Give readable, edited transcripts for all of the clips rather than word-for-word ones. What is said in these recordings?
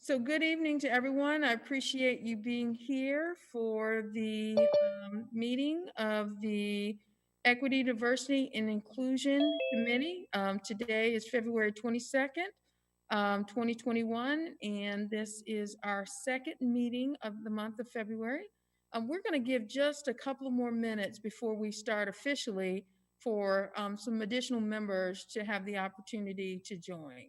So good evening to everyone. I appreciate you being here for the meeting of the Equity, Diversity, and Inclusion Committee. Today is February 22nd, 2021, and this is our second meeting of the month of February. We're going to give just a couple of more minutes before we start officially for some additional members to have the opportunity to join.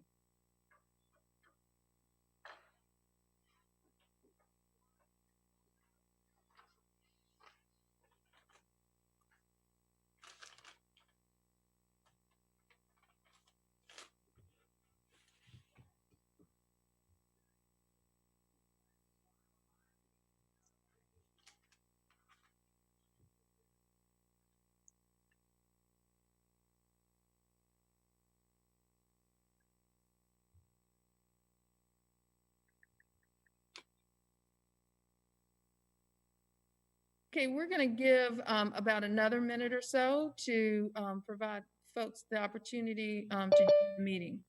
Okay, we're going to give about another minute or so to provide folks the opportunity to join the meeting.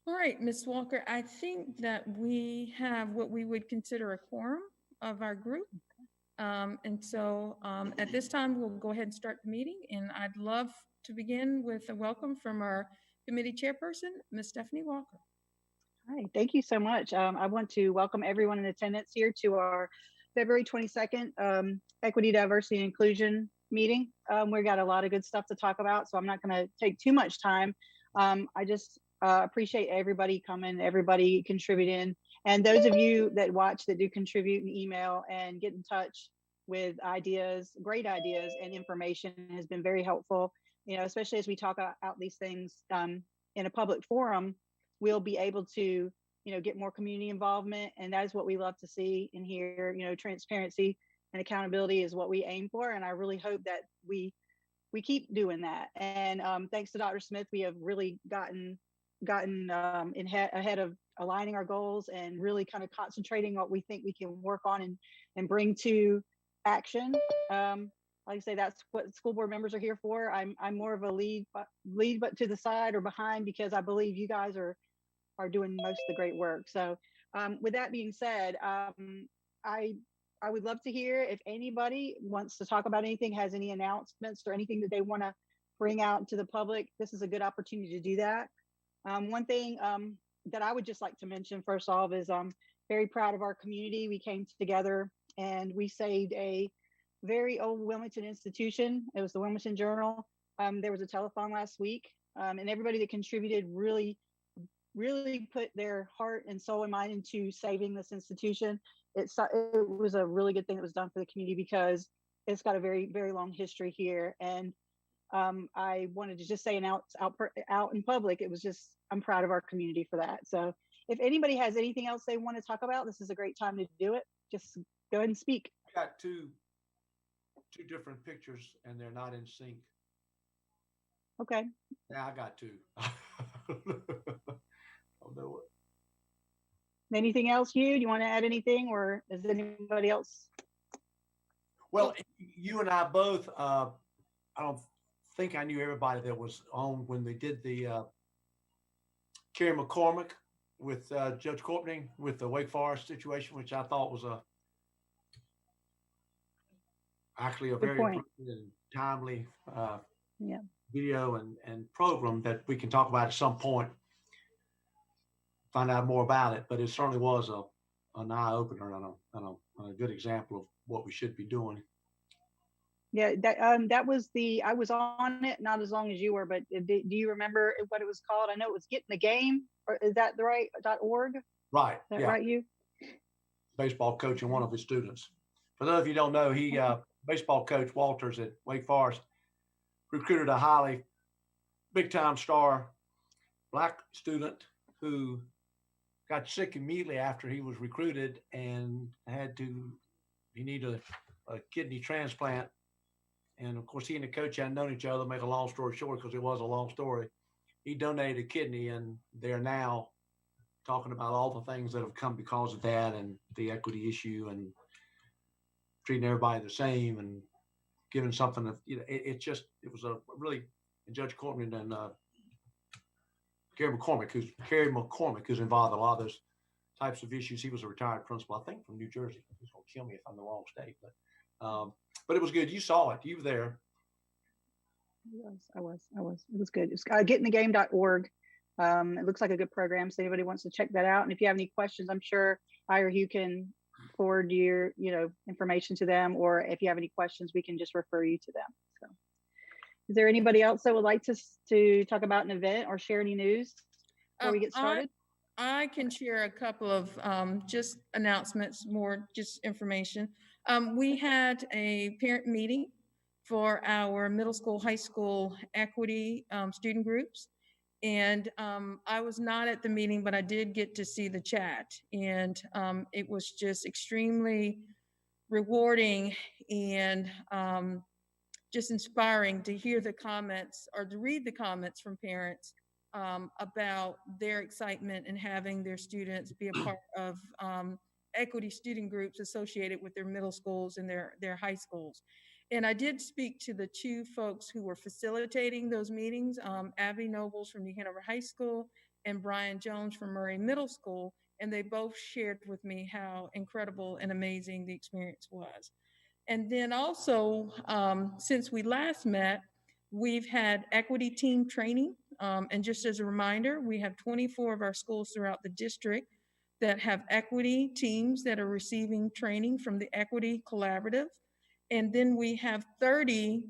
All right, Ms. Walker, I think that we have what we would consider a quorum of our group. And so at this time, we'll go ahead and start the meeting. And I'd love to begin with a welcome from our committee chairperson, Ms. Stephanie Walker. Hi, thank you so much. I want to welcome everyone in attendance here to our February 22nd Equity, Diversity, and Inclusion meeting. We've got a lot of good stuff to talk about, so I'm not going to take too much time. I just appreciate everybody coming, everybody contributing, and those of you that watch that do contribute and email and get in touch with ideas, great ideas and information has been very helpful, especially as we talk out these things in a public forum. We'll be able to, get more community involvement. And that is what we love to see and hear. Transparency and accountability is what we aim for. And I really hope that we keep doing that. And thanks to Dr. Smith, we have really gotten ahead of aligning our goals and really kind of concentrating what we think we can work on and bring to action. Like I say, that's what school board members are here for. I'm more of a lead but to the side or behind, because I believe you guys are doing most of the great work. So with that being said, I would love to hear if anybody wants to talk about anything, has any announcements or anything that they want to bring out to the public. This is a good opportunity to do that. One thing that I would just like to mention first off is I'm very proud of our community. We came together and we saved a very old Wilmington institution. It was the Wilmington Journal. There was a telethon last week, and everybody that contributed really put their heart and soul and mind into saving this institution. It was a really good thing that was done for the community because it's got a very, very long history here. And I wanted to just say out in public, I'm proud of our community for that. So if anybody has anything else they want to talk about, this is a great time to do it. Just go ahead and speak. I got two two different pictures and they're not in sync. Okay. Yeah, I got two. I'll know it. Anything else, Hugh? Do you want to add anything, or is anybody else? Well, you and I both, I don't think I knew everybody that was on when they did the Kerry McCormick with Judge Courtney with the Wake Forest situation, which I thought was actually a Good very point. appropriate and timely Yeah. video and program that we can talk about at some point, find out more about it. But it certainly was an eye opener and a good example of what we should be doing. Yeah, that was I was on it not as long as you were, but do you remember what it was called? I know it was Getting the Game, or is that the right .org? Right. Is that yeah. right, you? Baseball coach and one of his students. For those of you who don't know, he baseball coach Walters at Wake Forest recruited a highly big time star black student who got sick immediately after he was recruited and he needed a kidney transplant. And of course, he and the coach hadn't known each other. Make a long story short, because it was a long story, he donated a kidney, and they're now talking about all the things that have come because of that, and the equity issue, and treating everybody the same, and giving something of, it was a really, and Judge Courtney and Kerry McCormick, who's involved in a lot of those types of issues. He was a retired principal, I think, from New Jersey. He's gonna kill me if I'm in the wrong state, but it was good. You saw it. You were there. I was. It was good. It's gettingthegame.org. It looks like a good program. So anybody wants to check that out. And if you have any questions, I'm sure I or Hugh can forward your, information to them. Or if you have any questions, we can just refer you to them. So is there anybody else that would like to talk about an event or share any news before we get started? I can share a couple of just announcements, more just information. We had a parent meeting for our middle school, high school equity student groups. And I was not at the meeting, but I did get to see the chat. And it was just extremely rewarding and just inspiring to hear the comments or to read the comments from parents about their excitement in having their students be a part of equity student groups associated with their middle schools and their high schools. And I did speak to the two folks who were facilitating those meetings, Abby Nobles from New Hanover High School and Brian Jones from Murray Middle School, and they both shared with me how incredible and amazing the experience was. And then also, since we last met, we've had equity team training. And just as a reminder, we have 24 of our schools throughout the district that have equity teams that are receiving training from the Equity Collaborative. And then we have 30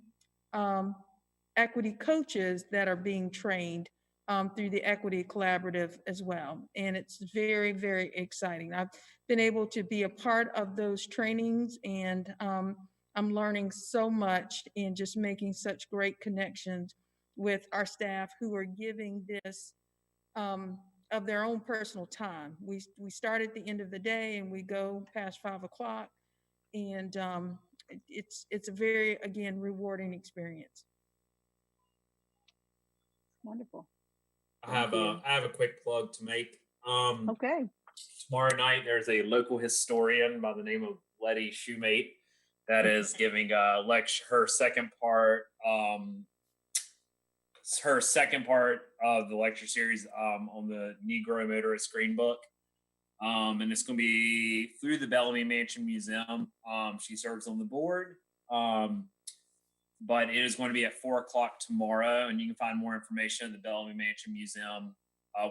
equity coaches that are being trained through the Equity Collaborative as well. And it's very, very exciting. I've been able to be a part of those trainings, and I'm learning so much and just making such great connections with our staff who are giving this of their own personal time. We start at the end of the day and we go past 5 o'clock, and it's a very, again, rewarding experience. Wonderful. I have a quick plug to make. Okay. Tomorrow night there's a local historian by the name of Letty Shoemate that is giving a lecture, her second part of the lecture series on the Negro Motorist Green Book. And it's going to be through the Bellamy Mansion Museum. She serves on the board. But it is going to be at 4 o'clock tomorrow, and you can find more information at the Bellamy Mansion Museum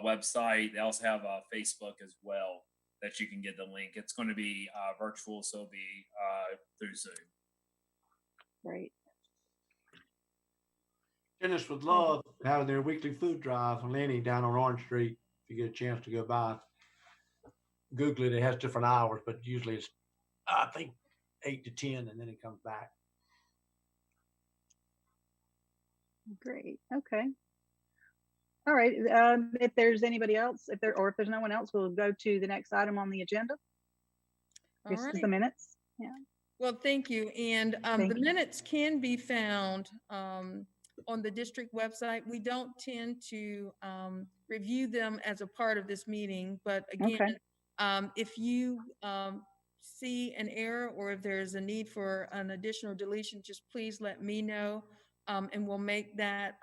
website. They also have a Facebook as well that you can get the link. It's going to be virtual, so it'll be through Zoom. Great. Dennis would love having their weekly food drive on Lenny down on Orange Street. If you get a chance to go by, Google it. It has different hours, but usually it's, I think, 8 to 10, and then it comes back. Great. Okay. All right. If there's anybody else, if there's no one else, we'll go to the next item on the agenda. This is the minutes. Yeah. Well, thank you. And Thank the you. minutes can be found on the district website. We don't tend to review them as a part of this meeting, but again, Okay. if you see an error or if there's a need for an additional deletion, just please let me know, and we'll make that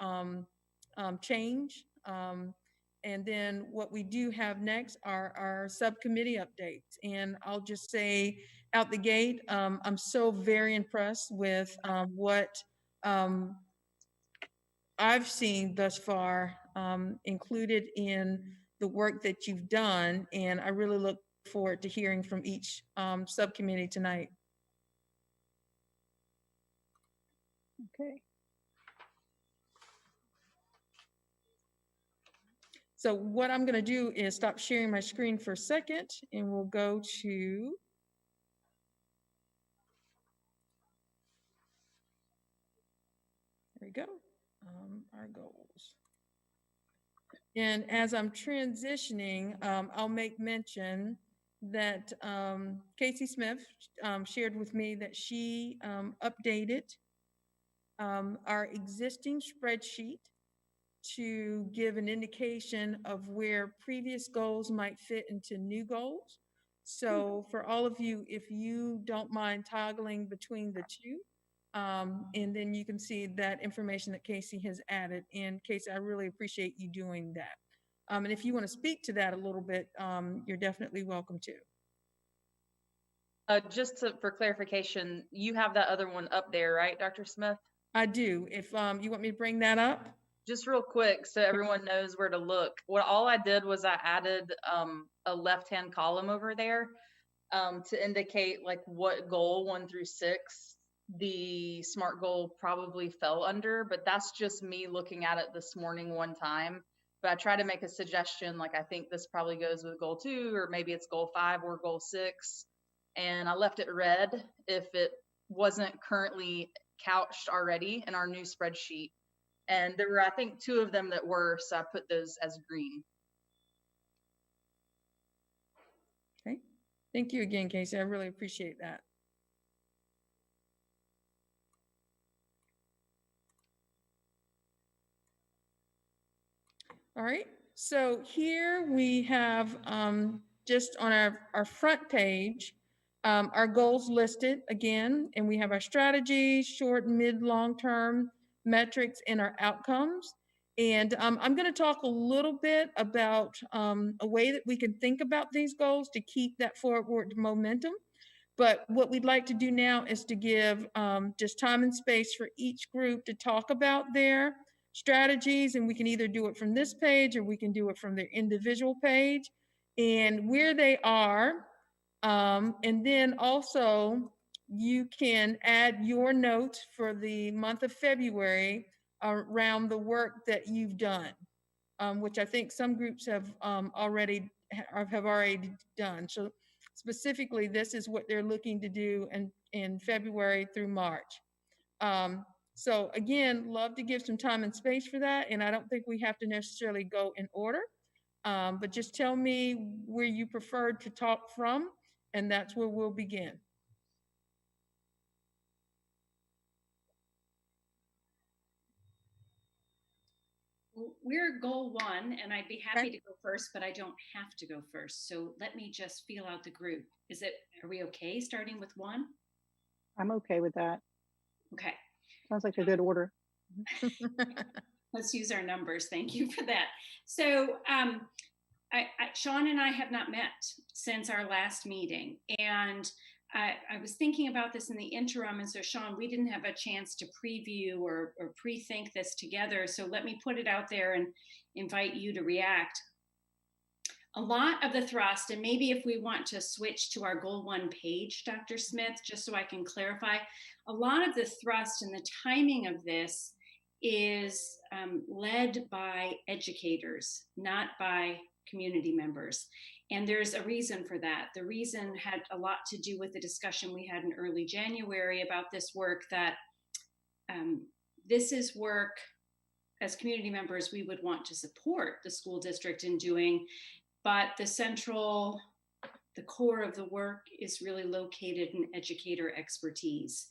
change. And then what we do have next are our subcommittee updates. And I'll just say out the gate, I'm so very impressed with what um, I've seen thus far included in the work that you've done. And I really look forward to hearing from each subcommittee tonight. Okay. So what I'm going to do is stop sharing my screen for a second, and we'll go to there we go, our goals. And as I'm transitioning, I'll make mention that Casey Smith shared with me that she updated our existing spreadsheet to give an indication of where previous goals might fit into new goals. So for all of you, if you don't mind toggling between the two, and then you can see that information that Casey has added. And Casey, I really appreciate you doing that. And if you want to speak to that a little bit, you're definitely welcome to. For clarification, you have that other one up there, right, Dr. Smith? I do. If you want me to bring that up. Just real quick, so everyone knows where to look. All I did was I added a left-hand column over there to indicate like what goal 1 through 6 the SMART goal probably fell under, but that's just me looking at it this morning one time. But I try to make a suggestion, like I think this probably goes with goal 2, or maybe it's goal 5 or goal 6. And I left it red if it wasn't currently couched already in our new spreadsheet. And there were, I think, 2 of them that were, so I put those as green. Okay. Thank you again, Casey. I really appreciate that. All right. So here we have just on our front page, our goals listed again, and we have our strategies, short, mid, long-term metrics, and our outcomes. And I'm going to talk a little bit about a way that we can think about these goals to keep that forward momentum. But what we'd like to do now is to give just time and space for each group to talk about their strategies, and we can either do it from this page or we can do it from their individual page and where they are. And then also you can add your notes for the month of February around the work that you've done, which I think some groups have already done. So specifically, this is what they're looking to do in February through March. So again, love to give some time and space for that. And I don't think we have to necessarily go in order, but just tell me where you prefer to talk from, and that's where we'll begin. We're goal 1, and I'd be happy to go first, but I don't have to go first. So let me just feel out the group. Are we okay starting with 1? I'm okay with that. Okay. Sounds like a good order. Let's use our numbers. Thank you for that. So Sean and I have not met since our last meeting, and I was thinking about this in the interim, and so Sean, we didn't have a chance to preview or pre-think this together, so let me put it out there and invite you to react. A lot of the thrust, and maybe if we want to switch to our goal 1 page, Dr. Smith, just so I can clarify, a lot of the thrust and the timing of this is led by educators, not by community members. And there's a reason for that. The reason had a lot to do with the discussion we had in early January about this work, that this is work as community members we would want to support the school district in doing, but the central the core of the work is really located in educator expertise.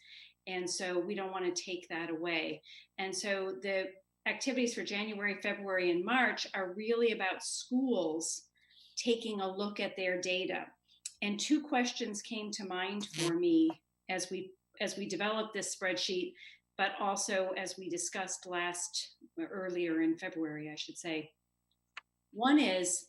And so we don't want to take that away. And so the activities for January, February, and March are really about schools taking a look at their data. And two questions came to mind for me as we developed this spreadsheet, but also as we discussed earlier in February, I should say. One is,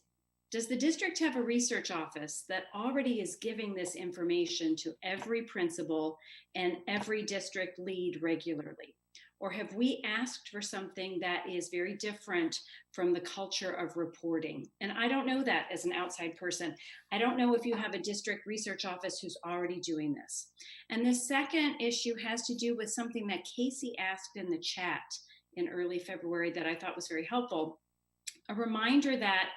does the district have a research office that already is giving this information to every principal and every district lead regularly? Or have we asked for something that is very different from the culture of reporting? And I don't know that as an outside person. I don't know if you have a district research office who's already doing this. And the second issue has to do with something that Casey asked in the chat in early February that I thought was very helpful. A reminder that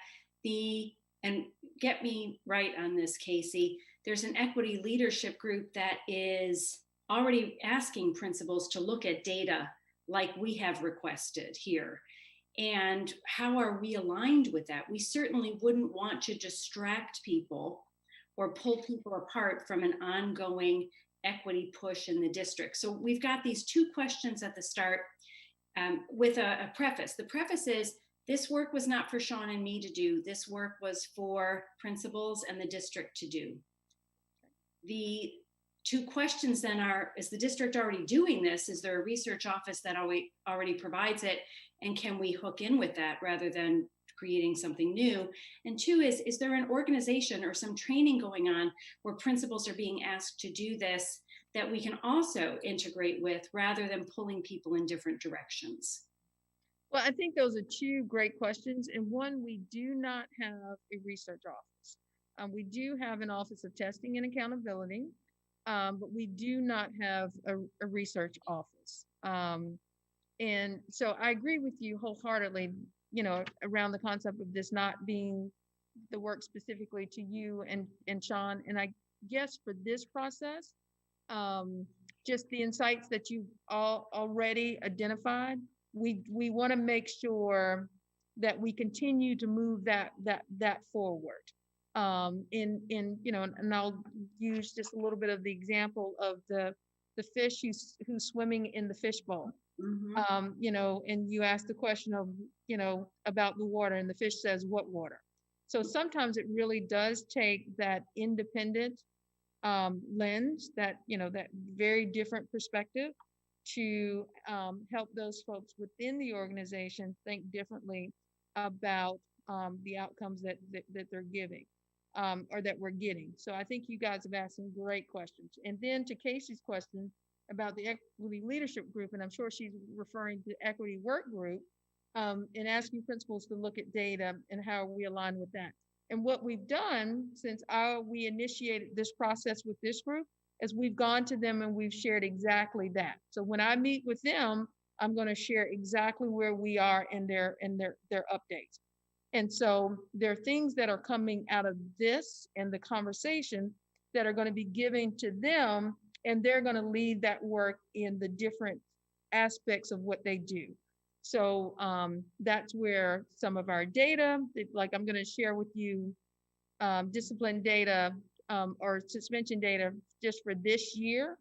and get me right on this, Casey, there's an equity leadership group that is already asking principals to look at data like we have requested here. And how are we aligned with that? We certainly wouldn't want to distract people or pull people apart from an ongoing equity push in the district. So we've got these two questions at the start with a preface. The preface is, this work was not for Sean and me to do. This work was for principals and the district to do. The two questions then are, is the district already doing this? Is there a research office that already provides it? And can we hook in with that rather than creating something new? And two is there an organization or some training going on where principals are being asked to do this that we can also integrate with rather than pulling people in different directions? Well, I think those are two great questions. And one, we do not have a research office. We do have an Office of Testing and Accountability, but we do not have a research office. And so I agree with you wholeheartedly, around the concept of this not being the work specifically to you and Sean. And I guess for this process, just the insights that you've already identified, we want to make sure that we continue to move that forward. And I'll use just a little bit of the example of the fish who's swimming in the fishbowl. Mm-hmm. And you ask the question of, about the water, and the fish says, what water? So sometimes it really does take that independent lens, that very different perspective to help those folks within the organization think differently about the outcomes that they're giving or that we're getting. So I think you guys have asked some great questions. And then to Casey's question about the equity leadership group, and I'm sure she's referring to equity work group, and asking principals to look at data and how we align with that. And what we've done since we initiated this process with this group is we've gone to them and we've shared exactly that. So when I meet with them, I'm going to share exactly where we are in their updates. And so there are things that are coming out of this and the conversation that are going to be given to them, and they're going to lead that work in the different aspects of what they do. So that's where some of our data, like I'm going to share with you discipline data or suspension data just for this year.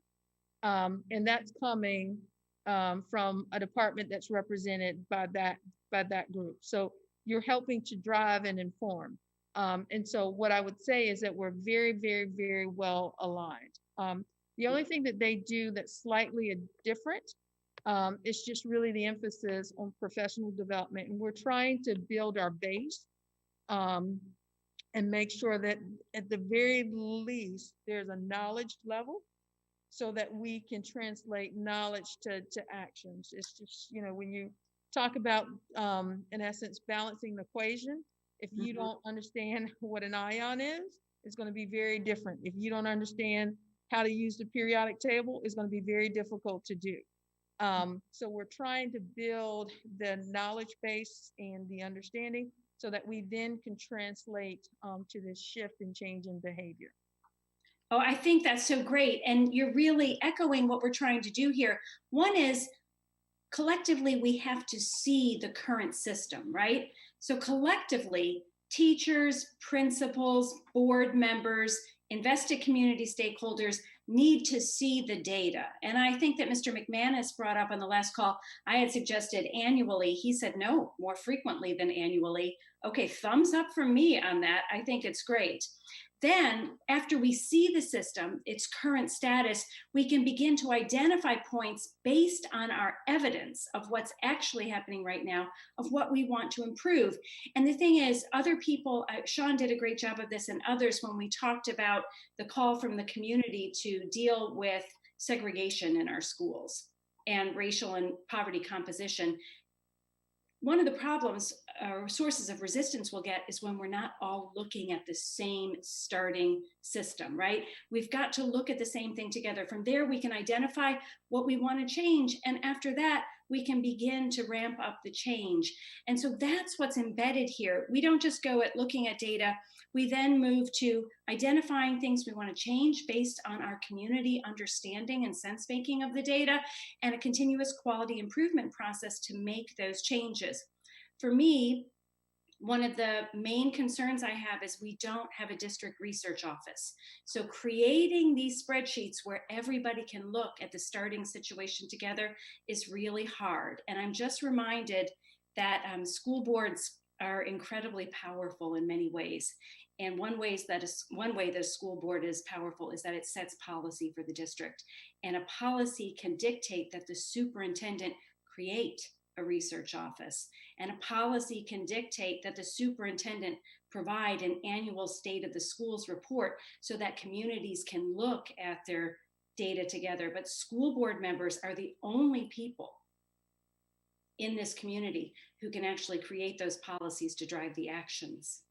And that's coming from a department that's represented by that group. So you're helping to drive and inform. And so what I would say is that we're very, very, very well aligned. The only thing that they do that's slightly different is just really the emphasis on professional development. And we're trying to build our base and make sure that at the very least, there's a knowledge level so that we can translate knowledge to actions. It's just, when you talk about, in essence, balancing the equation, if you don't understand what an ion is, it's going to be very different. If you don't understand how to use the periodic table, it's going to be very difficult to do. So we're trying to build the knowledge base and the understanding so that we then can translate to this shift and change in behavior. Oh, I think that's so great. And you're really echoing what we're trying to do here. One is collectively, we have to see the current system, right? So collectively, teachers, principals, board members, invested community stakeholders need to see the data. And I think that Mr. McManus brought up on the last call, I had suggested annually. He said, no, more frequently than annually. Okay, thumbs up from me on that. I think it's great. Then, after we see the system, its current status, we can begin to identify points based on our evidence of what's actually happening right now, of what we want to improve. And the thing is, other people, Sean did a great job of this, and others, when we talked about the call from the community to deal with segregation in our schools and racial and poverty composition. One of the problems or sources of resistance we'll get is when we're not all looking at the same starting system, right? We've got to look at the same thing together. From there, we can identify what we want to change. And after that, we can begin to ramp up the change. And so that's what's embedded here. We don't just go at looking at data. We then move to identifying things we want to change based on our community understanding and sense making of the data, and a continuous quality improvement process to make those changes. For me, one of the main concerns I have is we don't have a district research office. So creating these spreadsheets where everybody can look at the starting situation together is really hard. And I'm just reminded that school boards are incredibly powerful in many ways. And one way that a school board is powerful is that it sets policy for the district. And a policy can dictate that the superintendent create a research office. And a policy can dictate that the superintendent provide an annual state of the schools report so that communities can look at their data together. But school board members are the only people in this community who can actually create those policies to drive the actions.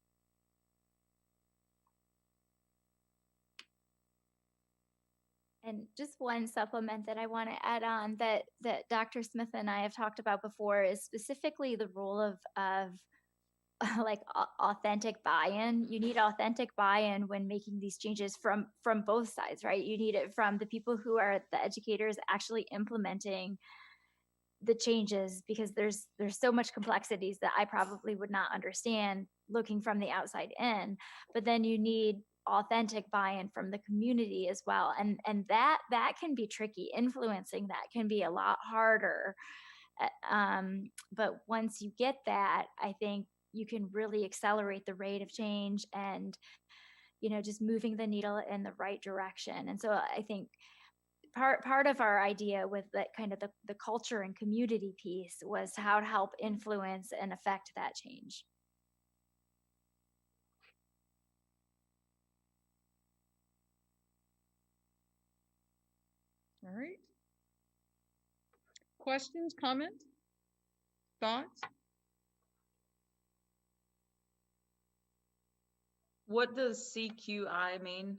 And just one supplement that I want to add on that Dr. Smith and I have talked about before is specifically the role of like authentic buy-in. You need authentic buy-in when making these changes from both sides, right? You need it from the people who are the educators actually implementing the changes, because there's so much complexities that I probably would not understand looking from the outside in. But then you need authentic buy-in from the community as well, and that can be tricky. Influencing that can be a lot harder, but once you get that, I think you can really accelerate the rate of change and just moving the needle in the right direction. And so I think part of our idea with that kind of the culture and community piece was how to help influence and affect that change. All right. Questions, comments, thoughts? What does CQI mean?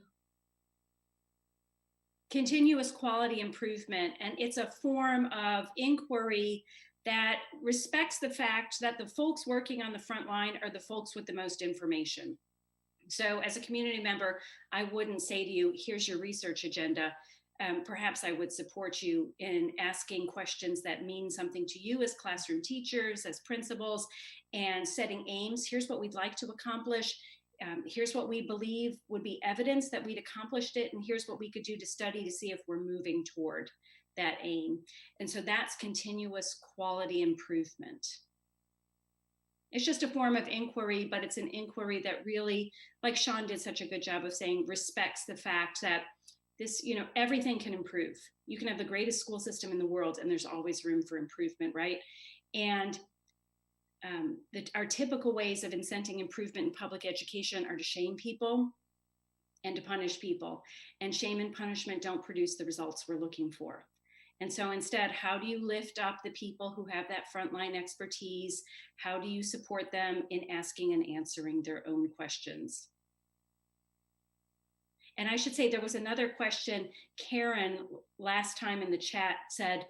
Continuous quality improvement, and it's a form of inquiry that respects the fact that the folks working on the front line are the folks with the most information. So as a community member, I wouldn't say to you, here's your research agenda. Perhaps I would support you in asking questions that mean something to you as classroom teachers, as principals, and setting aims. Here's what we'd like to accomplish. Here's what we believe would be evidence that we'd accomplished it, and here's what we could do to study to see if we're moving toward that aim. And so that's continuous quality improvement. It's just a form of inquiry, but it's an inquiry that really, like Sean did such a good job of saying, respects the fact that this, everything can improve. You can have the greatest school system in the world, and there's always room for improvement, right? And our typical ways of incenting improvement in public education are to shame people and to punish people. And shame and punishment don't produce the results we're looking for. And so instead, how do you lift up the people who have that frontline expertise? How do you support them in asking and answering their own questions? And I should say there was another question. Karen, last time in the chat, said,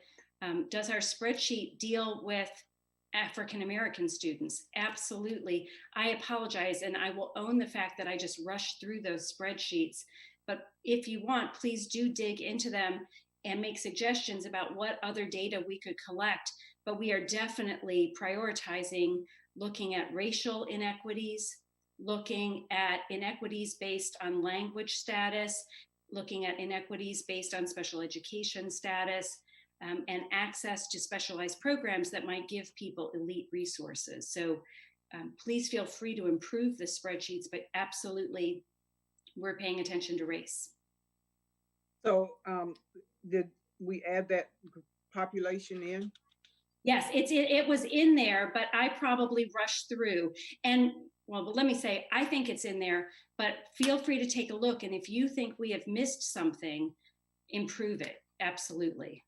does our spreadsheet deal with African American students? Absolutely. I apologize, and I will own the fact that I just rushed through those spreadsheets. But if you want, please do dig into them and make suggestions about what other data we could collect. But we are definitely prioritizing looking at racial inequities, looking at inequities based on language status, looking at inequities based on special education status, and access to specialized programs that might give people elite resources. So please feel free to improve the spreadsheets, but absolutely we're paying attention to race. So did we add that population in? Yes, it was in there, but I probably rushed through. And well, but let me say, I think it's in there, but feel free to take a look. And if you think we have missed something, improve it. Absolutely.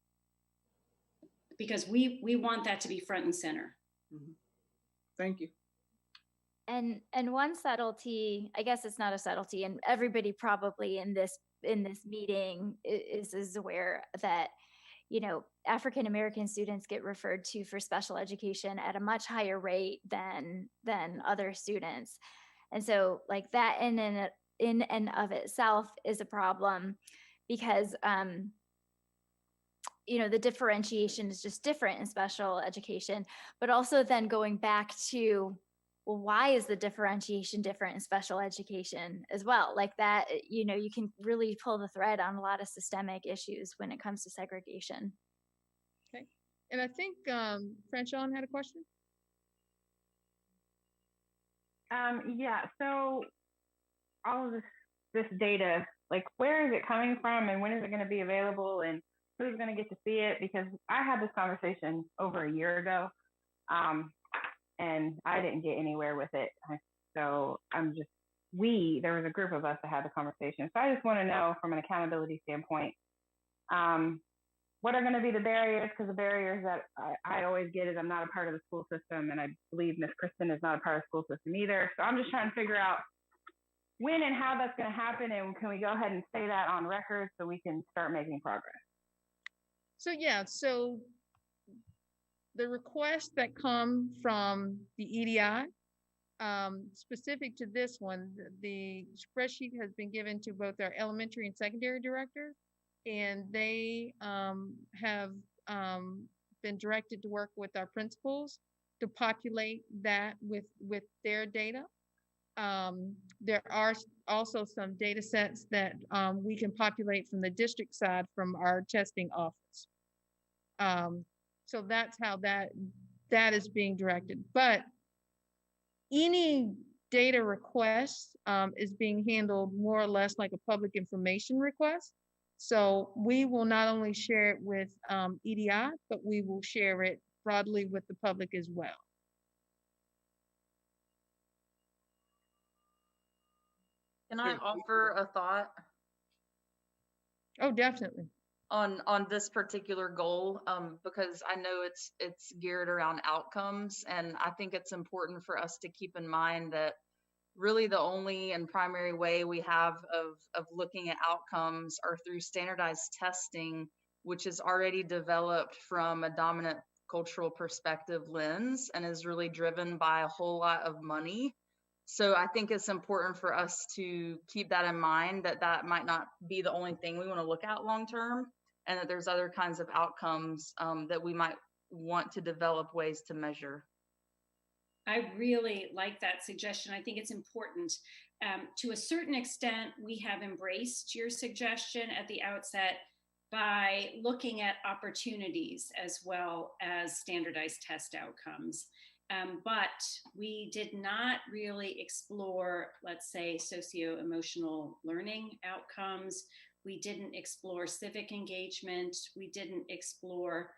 Because we want that to be front and center. Mm-hmm. Thank you. And one subtlety, I guess it's not a subtlety, and everybody probably in this meeting is aware that, you know, African American students get referred to for special education at a much higher rate than other students. And so like that in and of itself is a problem, because you know, the differentiation is just different in special education, but also then going back to, well, why is the differentiation different in special education as well? Like that, you know, you can really pull the thread on a lot of systemic issues when it comes to segregation. Okay. And I think Franchon had a question. Yeah, so all of this data, like where is it coming from and when is it going to be available and who's going to get to see it? Because I had this conversation over a year ago, and I didn't get anywhere with it. So there was a group of us that had the conversation. So I just want to know from an accountability standpoint, what are going to be the barriers? Because the barriers that I always get is I'm not a part of the school system, and I believe Miss Kristen is not a part of the school system either. So I'm just trying to figure out when and how that's going to happen, and can we go ahead and say that on record so we can start making progress? So yeah, so the requests that come from the EDI, specific to this one, the spreadsheet has been given to both our elementary and secondary directors, and they have been directed to work with our principals to populate that with their data. There are also some data sets that we can populate from the district side from our testing office. So that's how that is being directed. But any data request is being handled more or less like a public information request. So we will not only share it with EDI, but we will share it broadly with the public as well. Can I offer a thought Oh, definitely. on this particular goal? Because I know it's geared around outcomes, and I think it's important for us to keep in mind that really the only and primary way we have of looking at outcomes are through standardized testing, which is already developed from a dominant cultural perspective lens and is really driven by a whole lot of money. So I think it's important for us to keep that in mind, that might not be the only thing we want to look at long term, and that there's other kinds of outcomes that we might want to develop ways to measure. I really like that suggestion. I think it's important. To a certain extent, we have embraced your suggestion at the outset by looking at opportunities as well as standardized test outcomes. But we did not really explore, let's say, socio-emotional learning outcomes. We didn't explore civic engagement. We didn't explore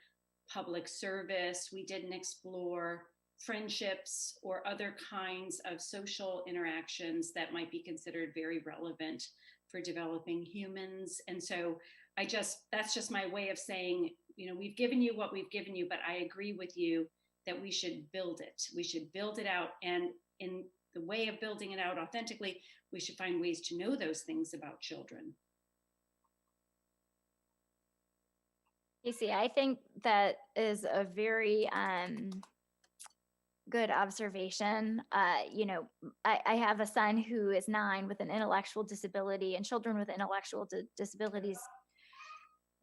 public service. We didn't explore friendships or other kinds of social interactions that might be considered very relevant for developing humans. And so that's just my way of saying, you know, we've given you what we've given you, but I agree with you that we should build it. We should build it out. And in the way of building it out authentically, we should find ways to know those things about children. Casey, I think that is a very good observation. You know, I have a son who is 9 with an intellectual disability, and children with intellectual disabilities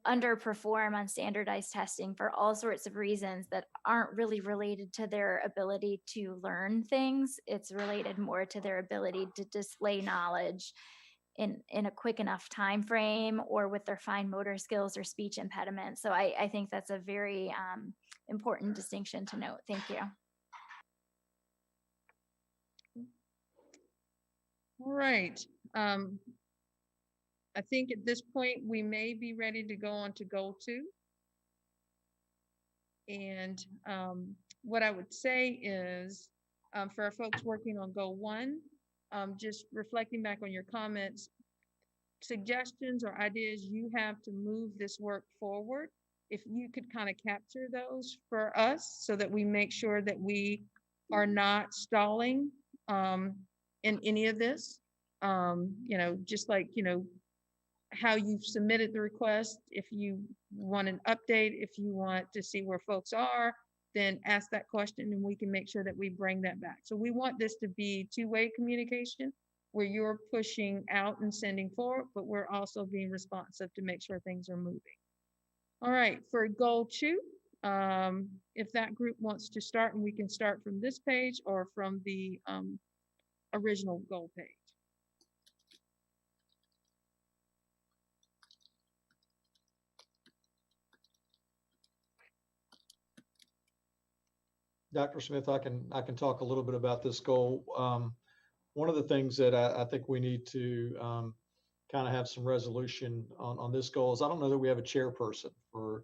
underperform on standardized testing for all sorts of reasons that aren't really related to their ability to learn things. It's related more to their ability to display knowledge in a quick enough time frame, or with their fine motor skills or speech impediments. So I think that's a very important distinction to note. Thank you. All right. I think at this point, we may be ready to go on to goal 2. And what I would say is, for our folks working on goal 1, just reflecting back on your comments, suggestions or ideas you have to move this work forward, if you could kind of capture those for us so that we make sure that we are not stalling in any of this. Just like, how you've submitted the request. If you want an update, if you want to see where folks are, then ask that question and we can make sure that we bring that back. So we want this to be two-way communication where you're pushing out and sending forward, but we're also being responsive to make sure things are moving. All right, for goal 2, if that group wants to start, and we can start from this page or from the original goal page. Dr. Smith, I can talk a little bit about this goal. One of the things that I think we need to kind of have some resolution on this goal is I don't know that we have a chairperson for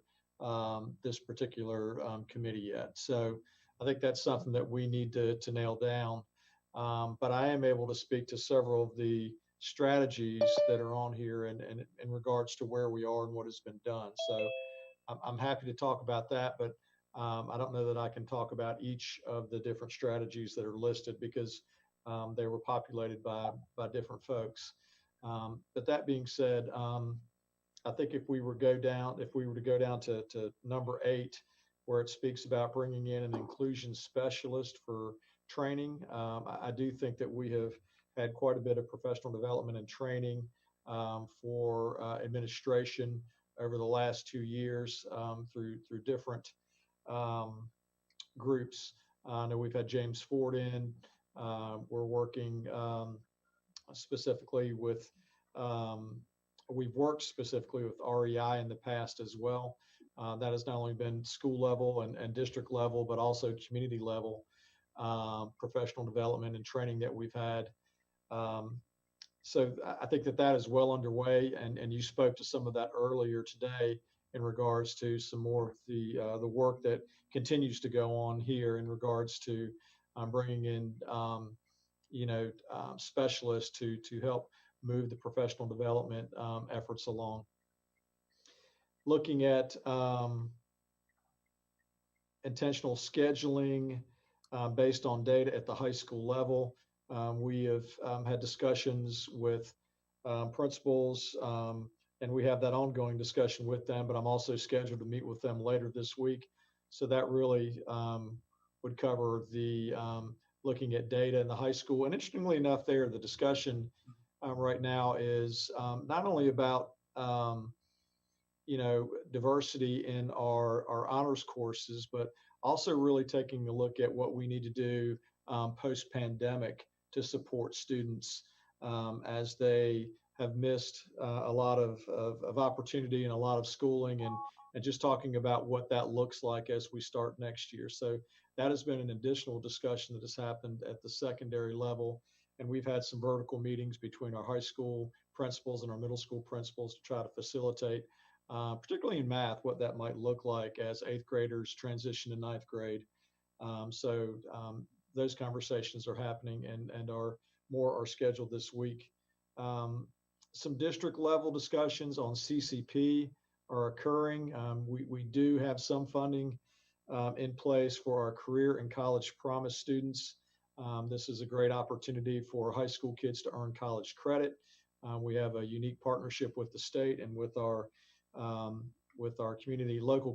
this particular committee yet. So I think that's something that we need to nail down. But I am able to speak to several of the strategies that are on here and in regards to where we are and what has been done. So I'm happy to talk about that, but I don't know that I can talk about each of the different strategies that are listed because they were populated by different folks. But that being said, I think if we were to go down to number 8, where it speaks about bringing in an inclusion specialist for training, I do think that we have had quite a bit of professional development and training for administration over the last 2 years through different groups. I know we've had James Ford in. We're working specifically with, we've worked specifically with REI in the past as well. That has not only been school level and district level, but also community level professional development and training that we've had. So I think that is well underway, and you spoke to some of that earlier today in regards to some more of the work that continues to go on here in regards to bringing in specialists to help move the professional development efforts along. Looking at intentional scheduling based on data at the high school level. We have had discussions with principals, and we have that ongoing discussion with them, but I'm also scheduled to meet with them later this week. So that really would cover the looking at data in the high school. And interestingly enough, there, the discussion right now is not only about diversity in our honors courses, but also really taking a look at what we need to do post-pandemic to support students as they have missed a lot of opportunity and a lot of schooling, and just talking about what that looks like as we start next year. So that has been an additional discussion that has happened at the secondary level. And we've had some vertical meetings between our high school principals and our middle school principals to try to facilitate, particularly in math, what that might look like as 8th graders transition to 9th grade. So those conversations are happening and are scheduled this week. Some district level discussions on CCP are occurring. We do have some funding in place for our career and college promise students. This is a great opportunity for high school kids to earn college credit. We have a unique partnership with the state and with our local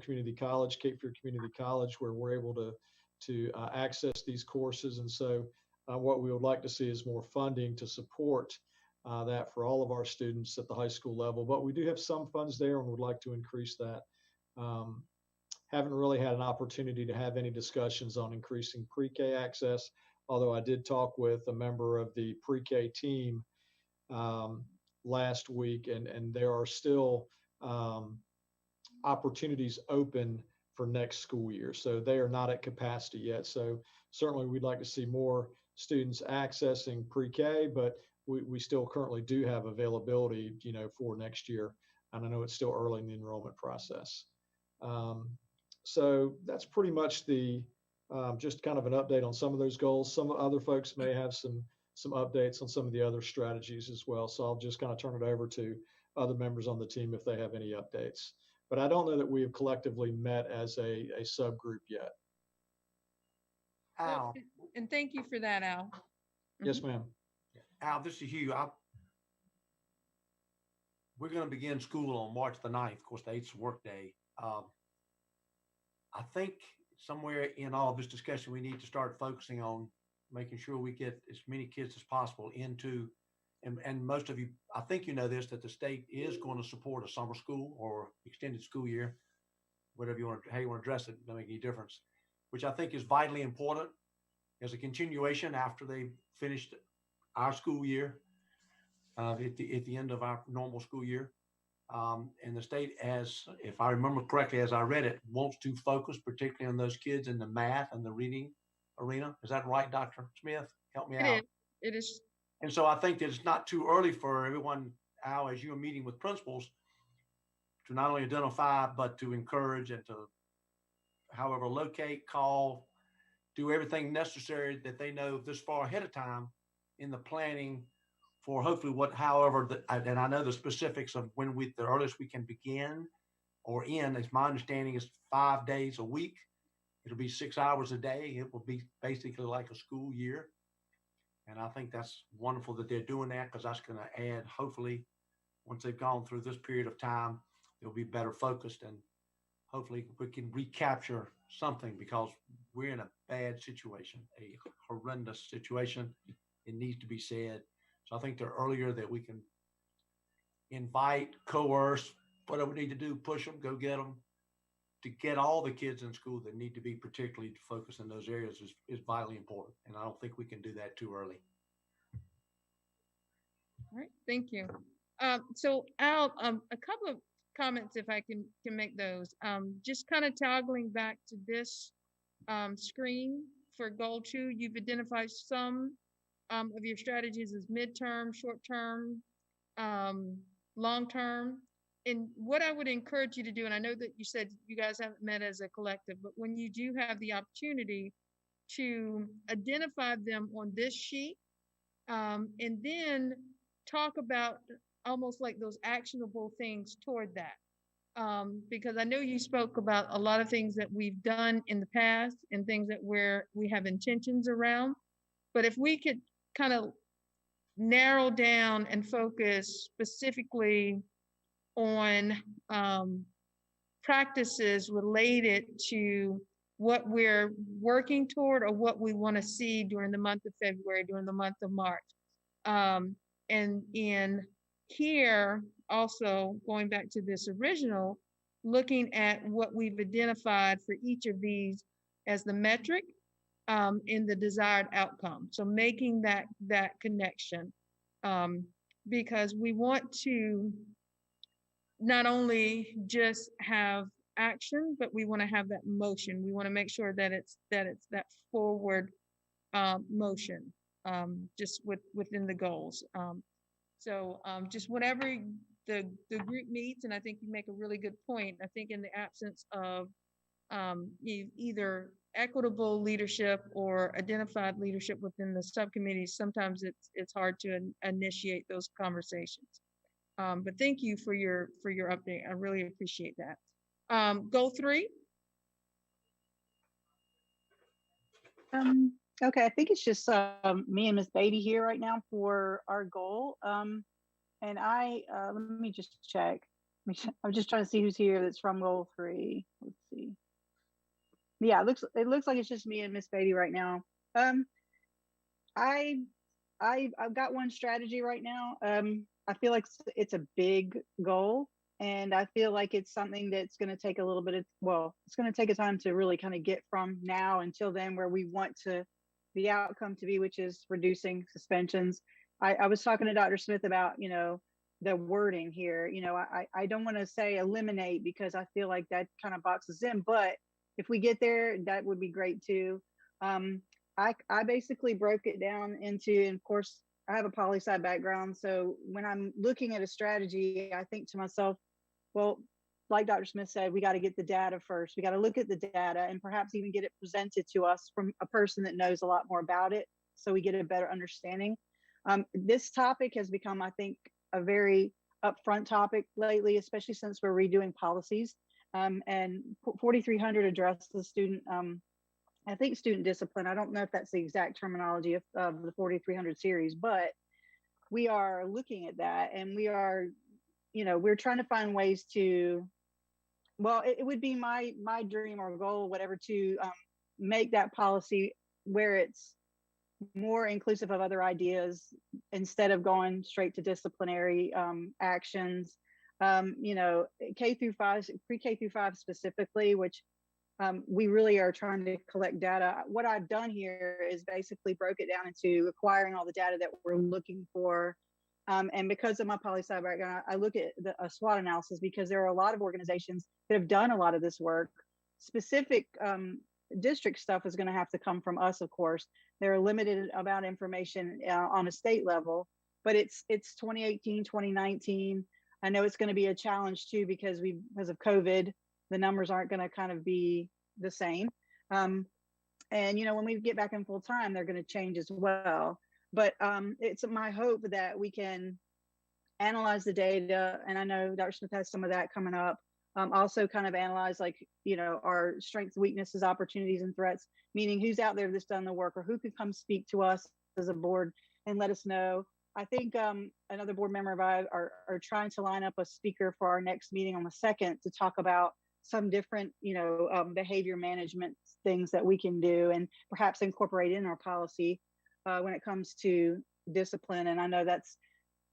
community college, Cape Fear Community College, where we're able to access these courses. And so what we would like to see is more funding to support that for all of our students at the high school level. But we do have some funds there and would like to increase that. Haven't really had an opportunity to have any discussions on increasing pre-K access, although I did talk with a member of the pre-K team last week, and there are still opportunities open for next school year. So they are not at capacity yet. So certainly we'd like to see more students accessing pre-K, but we still currently do have availability, for next year. And I know it's still early in the enrollment process. So that's pretty much the just kind of an update on some of those goals. Some other folks may have some updates on some of the other strategies as well. So I'll just kind of turn it over to other members on the team if they have any updates. But I don't know that we have collectively met as a subgroup yet. Al, And thank you for that, Al. Yes, ma'am. Al, this is Hugh. We're going to begin school on March the 9th. Of course, the 8th is work day. I think somewhere in all of this discussion, we need to start focusing on making sure we get as many kids as possible into, and most of you, I think you know this, that the state is going to support a summer school or extended school year, whatever you want, how you want to address it, doesn't make any difference, which I think is vitally important as a continuation after they've finished our school year, at the end of our normal school year. And the state, as if I remember correctly, as I read it, wants to focus particularly on those kids in the math and the reading arena. Is that right, Dr. Smith? Help me out. It is. And so I think that it's not too early for everyone, Al, as you're meeting with principals, to not only identify, but to encourage and to, however, locate, call, do everything necessary that they know this far ahead of time in the planning for hopefully and I know the specifics of when the earliest we can begin or end, as my understanding is 5 days a week. It'll be 6 hours a day. It will be basically like a school year. And I think that's wonderful that they're doing that, because that's going to add, hopefully, once they've gone through this period of time, they'll be better focused, and hopefully we can recapture something, because we're in a bad situation, a horrendous situation. It needs to be said. So I think the earlier that we can invite, coerce, whatever we need to do, push them, go get them, to get all the kids in school that need to be particularly focused in those areas is vitally important. And I don't think we can do that too early. All right, thank you. So Al, a couple of comments, if I can make those. Just kind of toggling back to this screen for goal 2, you've identified some of your strategies as midterm, short-term, long-term. And what I would encourage you to do, and I know that you said you guys haven't met as a collective, but when you do have the opportunity to identify them on this sheet, and then talk about almost like those actionable things toward that. Because I know you spoke about a lot of things that we've done in the past and things that we have intentions around. But if we could kind of narrow down and focus specifically on practices related to what we're working toward or what we want to see during the month of February, during the month of March. And in here, also going back to this original, looking at what we've identified for each of these as the metric in the desired outcome. So making that connection, because we want to not only just have action, but we want to have that motion. We want to make sure that it's that forward motion, just within the goals. So just whatever the group needs, and I think you make a really good point. I think in the absence of either equitable leadership or identified leadership within the subcommittees, sometimes it's hard to initiate those conversations. But thank you for your update. I really appreciate that. Goal 3. Okay, I think it's just me and Miss Beatty here right now for our goal. And I let me just check. I'm just trying to see who's here that's from goal 3. Let's see. Yeah, it looks like it's just me and Miss Beatty right now. I I've got one strategy right now. I feel like it's a big goal, and I feel like it's something that's going to take a little bit of, well, it's going to take a time to really kind of get from now until then where we want to the outcome to be, which is reducing suspensions. I was talking to Dr. Smith about, the wording here. I don't want to say eliminate because I feel like that kind of boxes in, but if we get there, that would be great too. I basically broke it down into, and of course, I have a poli-sci background. So when I'm looking at a strategy, I think to myself, well, like Dr. Smith said, we got to get the data first. We got to look at the data and perhaps even get it presented to us from a person that knows a lot more about it so we get a better understanding. This topic has become, I think, a very upfront topic lately, especially since we're redoing policies. And 4300 addresses the student, I think student discipline. I don't know if that's the exact terminology of the 4300 series, but we are looking at that, and we are, we're trying to find ways to, well, it would be my dream or goal, whatever, to make that policy where it's more inclusive of other ideas instead of going straight to disciplinary actions. K through 5, pre-K through 5 specifically, which we really are trying to collect data. What I've done here is basically broke it down into acquiring all the data that we're looking for. And because of my poli-sci background, I look at a SWOT analysis because there are a lot of organizations that have done a lot of this work. Specific district stuff is going to have to come from us, of course. They're limited about information on a state level, but it's 2018, 2019. I know it's going to be a challenge too because of COVID, the numbers aren't going to kind of be the same. And when we get back in full time, they're going to change as well. But it's my hope that we can analyze the data, and I know Dr. Smith has some of that coming up. Also kind of analyze our strengths, weaknesses, opportunities, and threats, meaning who's out there that's done the work or who could come speak to us as a board and let us know. I think another board member of I are trying to line up a speaker for our next meeting on the 2nd to talk about some different, behavior management things that we can do and perhaps incorporate in our policy when it comes to discipline. And I know that's,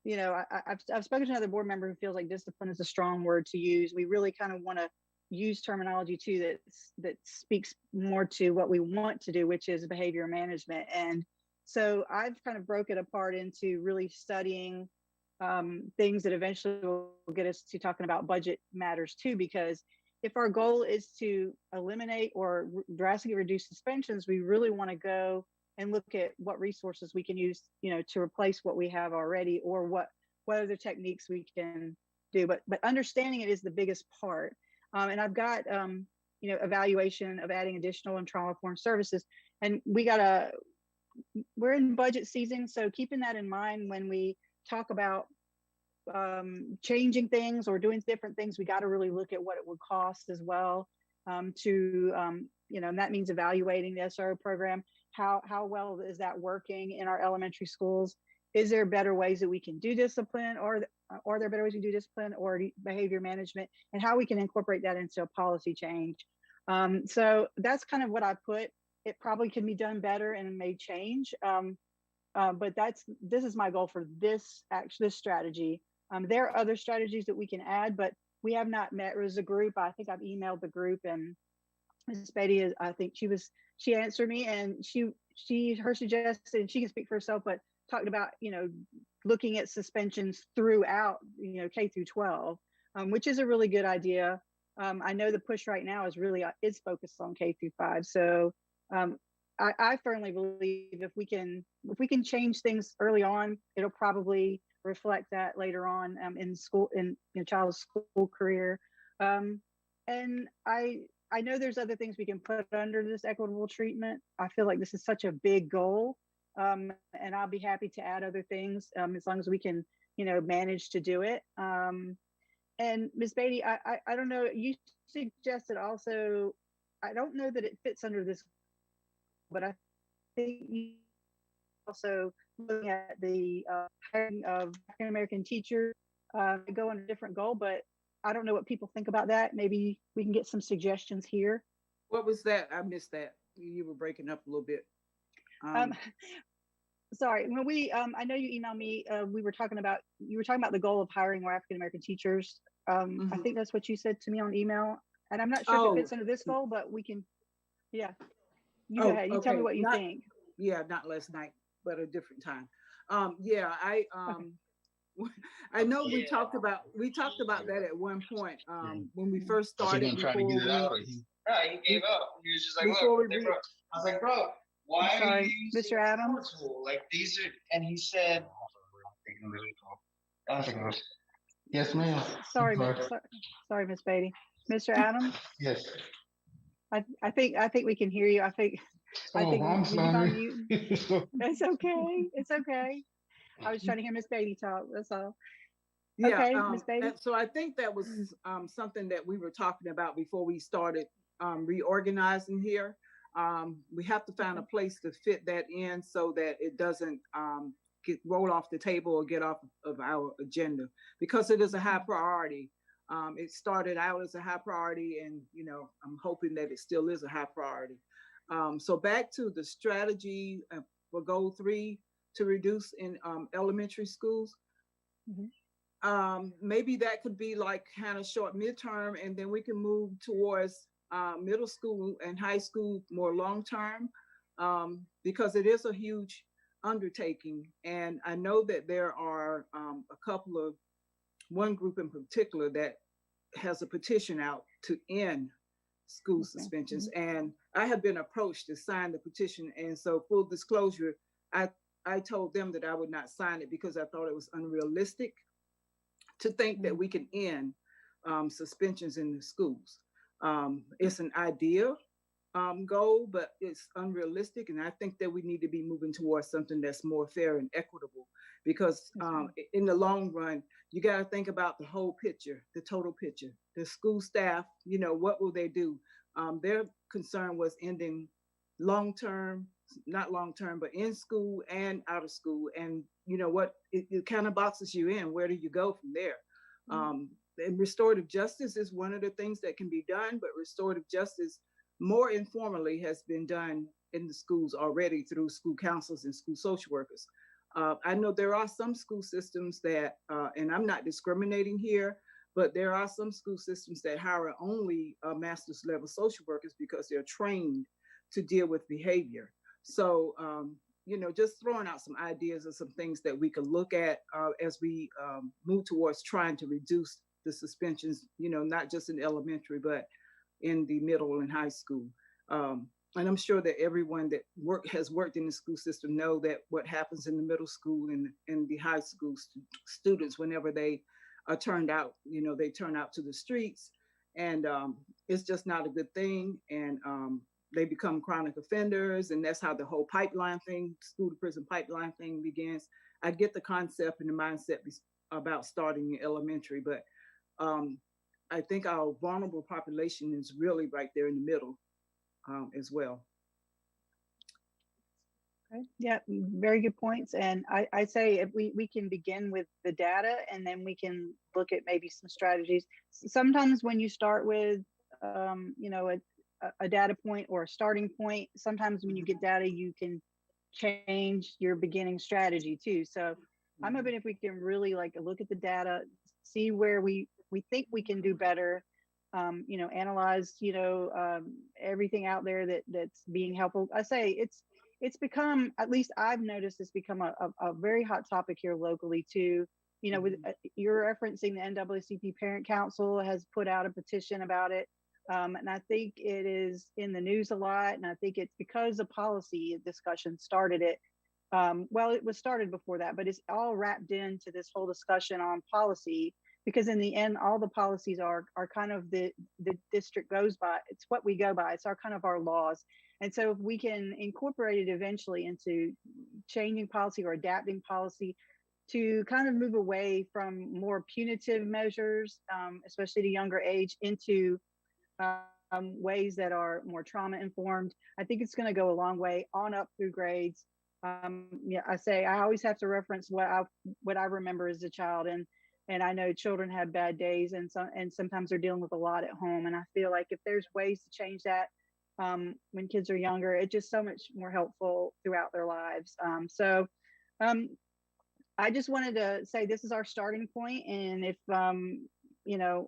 I've spoken to another board member who feels like discipline is a strong word to use. We really kind of want to use terminology too that speaks more to what we want to do, which is behavior management. And so I've kind of broke it apart into really studying things that eventually will get us to talking about budget matters too, because if our goal is to eliminate or drastically reduce suspensions, we really want to go and look at what resources we can use, to replace what we have already, or what other techniques we can do. But understanding it is the biggest part. And I've got, evaluation of adding additional and trauma-informed services. And we're in budget season, so keeping that in mind when we talk about changing things or doing different things, we got to really look at what it would cost as well. And that means evaluating the SRO program. How well is that working in our elementary schools? Is there better ways that we can do discipline, or are there better ways to do discipline or behavior management, and how we can incorporate that into a policy change? So that's kind of what I put. It probably can be done better and it may change. But this is my goal for this strategy. There are other strategies that we can add, but we have not met as a group. I think I've emailed the group, and Mrs. Beatty, I think she answered me, and her suggestion, she can speak for herself, but talked about, looking at suspensions throughout, K through 12, which is a really good idea. I know the push right now is focused on K through 5. So I firmly believe if we can change things early on, it'll probably reflect that later on in school, in child's school career. And I know there's other things we can put under this equitable treatment. I feel like this is such a big goal, and I'll be happy to add other things as long as we can, manage to do it. And Ms. Beatty, I don't know, you suggested also, I don't know that it fits under this, but I think you also looking at the hiring of African American teachers go on a different goal, but I don't know what people think about that. Maybe we can get some suggestions here. What was that? I missed that. You were breaking up a little bit. sorry, when we, I know you emailed me, you were talking about the goal of hiring more African-American teachers. I Mhm. think that's what you said to me on email. And I'm not sure if Oh, it fits under this goal, but we can, yeah. You go oh, ahead. You tell me okay. what you Not, think. yeah, not last night, but a different time. Yeah, Okay. I know we talked about that at one point. When we first Was he started, gonna try to get it out, or he gave up? He was just like, before look, we re- bro. I was like, bro, why I'm are you sorry, using Mr. Adams. tool? Like these are, and he said, I was like, yes, ma'am. Sorry, sorry, Miss Beatty. Mr. Adams, Yes. I think we can hear you. I think Oh, I'm you can sorry. unmute. It's okay. It's okay. I was trying to hear Miss Beatty talk. That's all. Yeah, Okay, Miss Beatty. and so I think that was something that we were talking about before we started reorganizing here. We have to find a place to fit that in so that it doesn't get roll off the table or get off of our agenda, because it is a high priority. It started out as a high priority, and I'm hoping that it still is a high priority. So back to the strategy for goal 3 to reduce in elementary schools. Maybe that could be like kind of short midterm, and then we can move towards middle school and high school more long term, because it is a huge undertaking. And I know that there are one group in particular that has a petition out to end school suspensions. And I have been approached to sign the petition. And so, full disclosure, I told them that I would not sign it because I thought it was unrealistic to think that we can end suspensions in the schools. It's an idea goal, but it's unrealistic. And I think that we need to be moving towards something that's more fair and equitable, because in the long run, you got to think about the whole picture, the total picture. The school staff, what will they do? Their concern was ending not long term, but in school and out of school. And what it kind of boxes you in. Where do you go from there? And restorative justice is one of the things that can be done, but restorative justice more informally has been done in the schools already through school counselors and school social workers. I know there are some school systems that, and I'm not discriminating here, but there are some school systems that hire only master's level social workers because they're trained to deal with behavior. So, just throwing out some ideas of some things that we could look at as we move towards trying to reduce the suspensions, not just in elementary, but in the middle and high school. And I'm sure that everyone that has worked in the school system know that what happens in the middle school and the high school students, whenever they are turned out, they turn out to the streets, and it's just not a good thing. And they become chronic offenders, and that's how the whole pipeline thing, school to prison pipeline thing begins. I get the concept and the mindset about starting in elementary, but I think our vulnerable population is really right there in the middle as well. Okay. Yeah, very good points. And I say if we can begin with the data, and then we can look at maybe some strategies. Sometimes when you start with, a data point or a starting point, sometimes when you get data, you can change your beginning strategy too. So I'm hoping if we can really look at the data, see where we think we can do better, analyze, everything out there that's being helpful. I say it's become, at least I've noticed, it's become a very hot topic here locally too. With you're referencing the NAACP Parent Council has put out a petition about it. And I think it is in the news a lot. And I think it's because a policy discussion started it. Well, it was started before that, but it's all wrapped into this whole discussion on policy, because in the end, all the policies are kind of the district goes by. It's what we go by. It's our laws. And so if we can incorporate it eventually into changing policy or adapting policy to kind of move away from more punitive measures, especially to younger age, into ways that are more trauma informed, I think it's going to go a long way on up through grades. I say I always have to reference what I remember as a child, and I know children have bad days, and sometimes they're dealing with a lot at home. And I feel like if there's ways to change that when kids are younger, it's just so much more helpful throughout their lives. So I just wanted to say this is our starting point, and if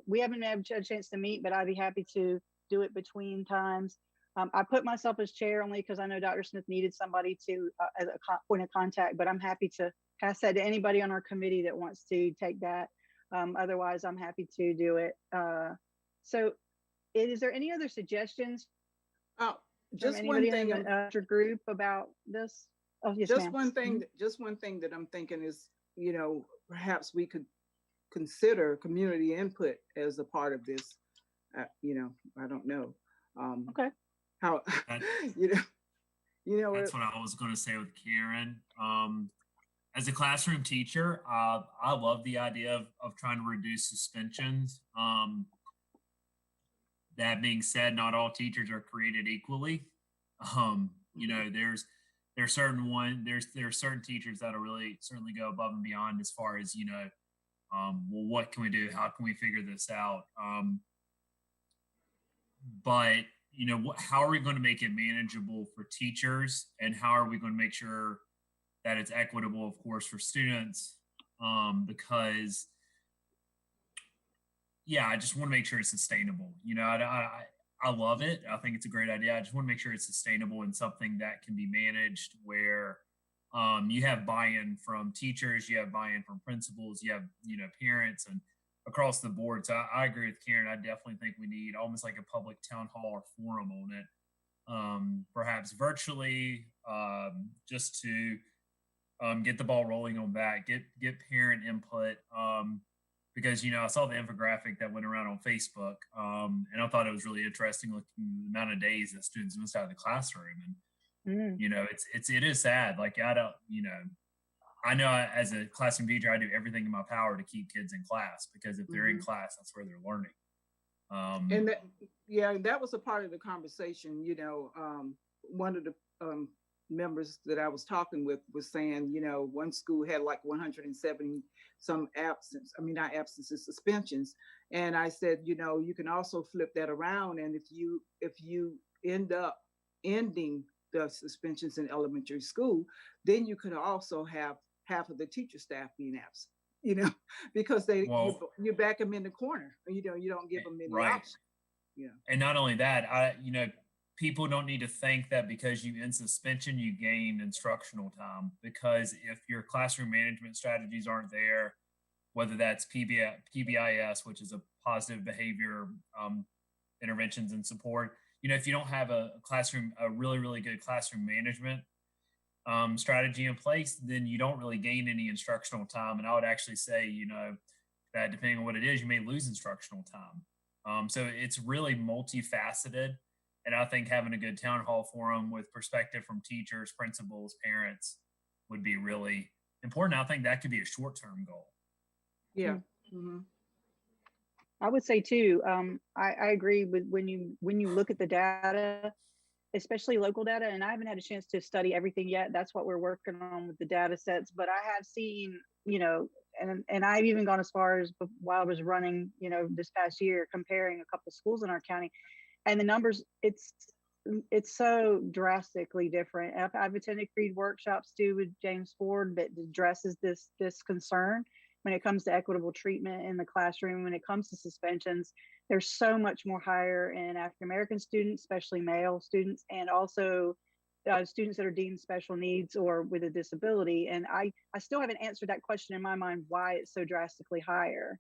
we haven't had a chance to meet, but I'd be happy to do it between times. I put myself as chair only because I know Dr. Smith needed somebody to as a point of contact, but I'm happy to pass that to anybody on our committee that wants to take that. Otherwise, I'm happy to do it. So, is there any other suggestions from Just one anybody thing, in the group about this? Oh, yes, just ma'am. one thing, just one thing that I'm thinking is, perhaps we could consider community input as a part of this. I don't know. Okay. How, That's what I was going to say with Karen. As a classroom teacher, I love the idea of trying to reduce suspensions. That being said, not all teachers are created equally. There's certain teachers that'll really certainly go above and beyond as far as well, what can we do? How can we figure this out? But how are we going to make it manageable for teachers, and how are we going to make sure that it's equitable, of course, for students? Because I just want to make sure it's sustainable. I love it. I think it's a great idea. I just want to make sure it's sustainable and something that can be managed where you have buy-in from teachers, you have buy-in from principals, you have, parents and across the board. So I agree with Karen. I definitely think we need almost like a public town hall or forum on it, perhaps virtually, just to get the ball rolling on that, get parent input. Because I saw the infographic that went around on Facebook, and I thought it was really interesting looking at the amount of days that students missed out of the classroom, and it is sad. Like I don't, I know as a classroom teacher, I do everything in my power to keep kids in class because if they're in class, that's where they're learning. And that was a part of the conversation. One of the members that I was talking with was saying, one school had like 170 some not absences, suspensions. And I said, you can also flip that around. And if you end up ending the suspensions in elementary school, then you could also have half of the teacher staff being absent, because you back them in the corner. You don't give them any option. Yeah. And not only that, people don't need to think that because you end suspension, you gain instructional time. Because if your classroom management strategies aren't there, whether that's PBIS, which is a positive behavior interventions and support, if you don't have a really, really good classroom management strategy in place, then you don't really gain any instructional time. And I would actually say, that depending on what it is, you may lose instructional time. So it's really multifaceted. And I think having a good town hall forum with perspective from teachers, principals, parents would be really important. I think that could be a short-term goal. Yeah. I would say too, I agree with when you look at the data, especially local data, and I haven't had a chance to study everything yet. That's what we're working on with the data sets. But I have seen, and I've even gone as far as while I was running, this past year, comparing a couple of schools in our county. And the numbers, it's so drastically different. I've attended CREED workshops too with James Ford that addresses this concern when it comes to equitable treatment in the classroom. When it comes to suspensions, there's so much more higher in African American students, especially male students, and also students that are deemed special needs or with a disability. And I still haven't answered that question in my mind, why it's so drastically higher.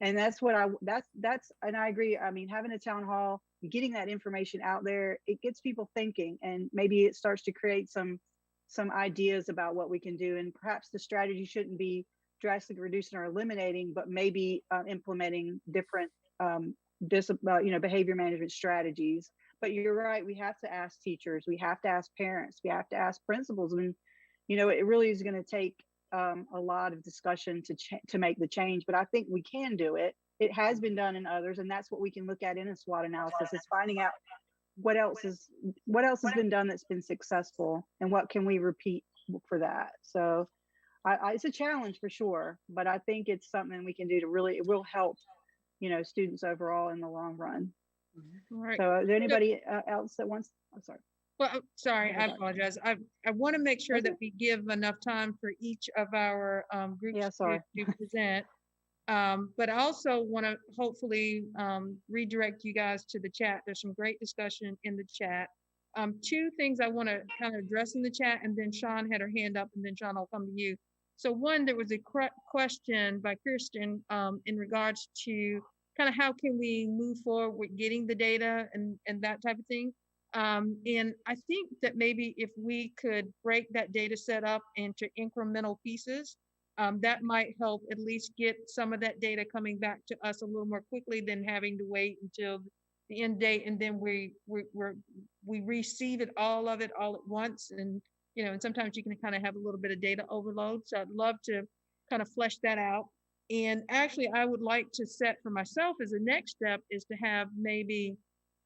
And that's what and I agree. I mean, having a town hall, getting that information out there, it gets people thinking, and maybe it starts to create some ideas about what we can do. And perhaps the strategy shouldn't be drastically reducing or eliminating, but maybe implementing different behavior management strategies. But you're right, we have to ask teachers, we have to ask parents, we have to ask principals. And it really is going to take a lot of discussion to make the change, but I think we can do it. It has been done in others, and that's what we can look at in a SWOT analysis, is finding out what else has been done that's been successful, and what can we repeat for that. So it's a challenge for sure, but I think it's something we can do it will help, students overall in the long run. Right. So is there anybody else that wants, I'm sorry. Well, sorry, I Okay. apologize. I want to make sure That's that we give enough time for each of our groups Yeah, sorry. to present. But I also want to hopefully redirect you guys to the chat. There's some great discussion in the chat. Two things I want to kind of address in the chat, and then Sean had her hand up, and then Sean, I'll come to you. So one, there was a question by Kirsten in regards to kind of how can we move forward with getting the data and that type of thing. And I think that maybe if we could break that data set up into incremental pieces, that might help at least get some of that data coming back to us a little more quickly than having to wait until the end date and then we receive it all of it all at once. And and sometimes you can kind of have a little bit of data overload. So I'd love to kind of flesh that out. And actually, I would like to set for myself as a next step is to have maybe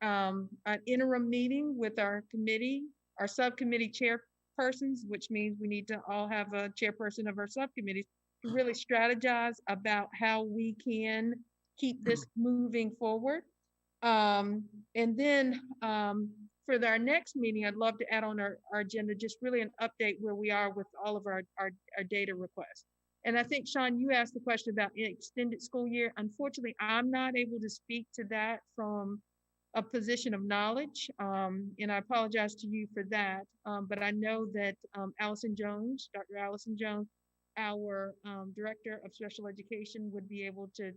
an interim meeting with our committee, our subcommittee chairpersons, which means we need to all have a chairperson of our subcommittees to really strategize about how we can keep this moving forward. And then for our next meeting, I'd love to add on our agenda just really an update where we are with all of our data requests. And I think, Sean, you asked the question about extended school year. Unfortunately, I'm not able to speak to that from a position of knowledge, and I apologize to you for that. But I know that Allison Jones, Dr. Allison Jones, our Director of Special Education, would be able to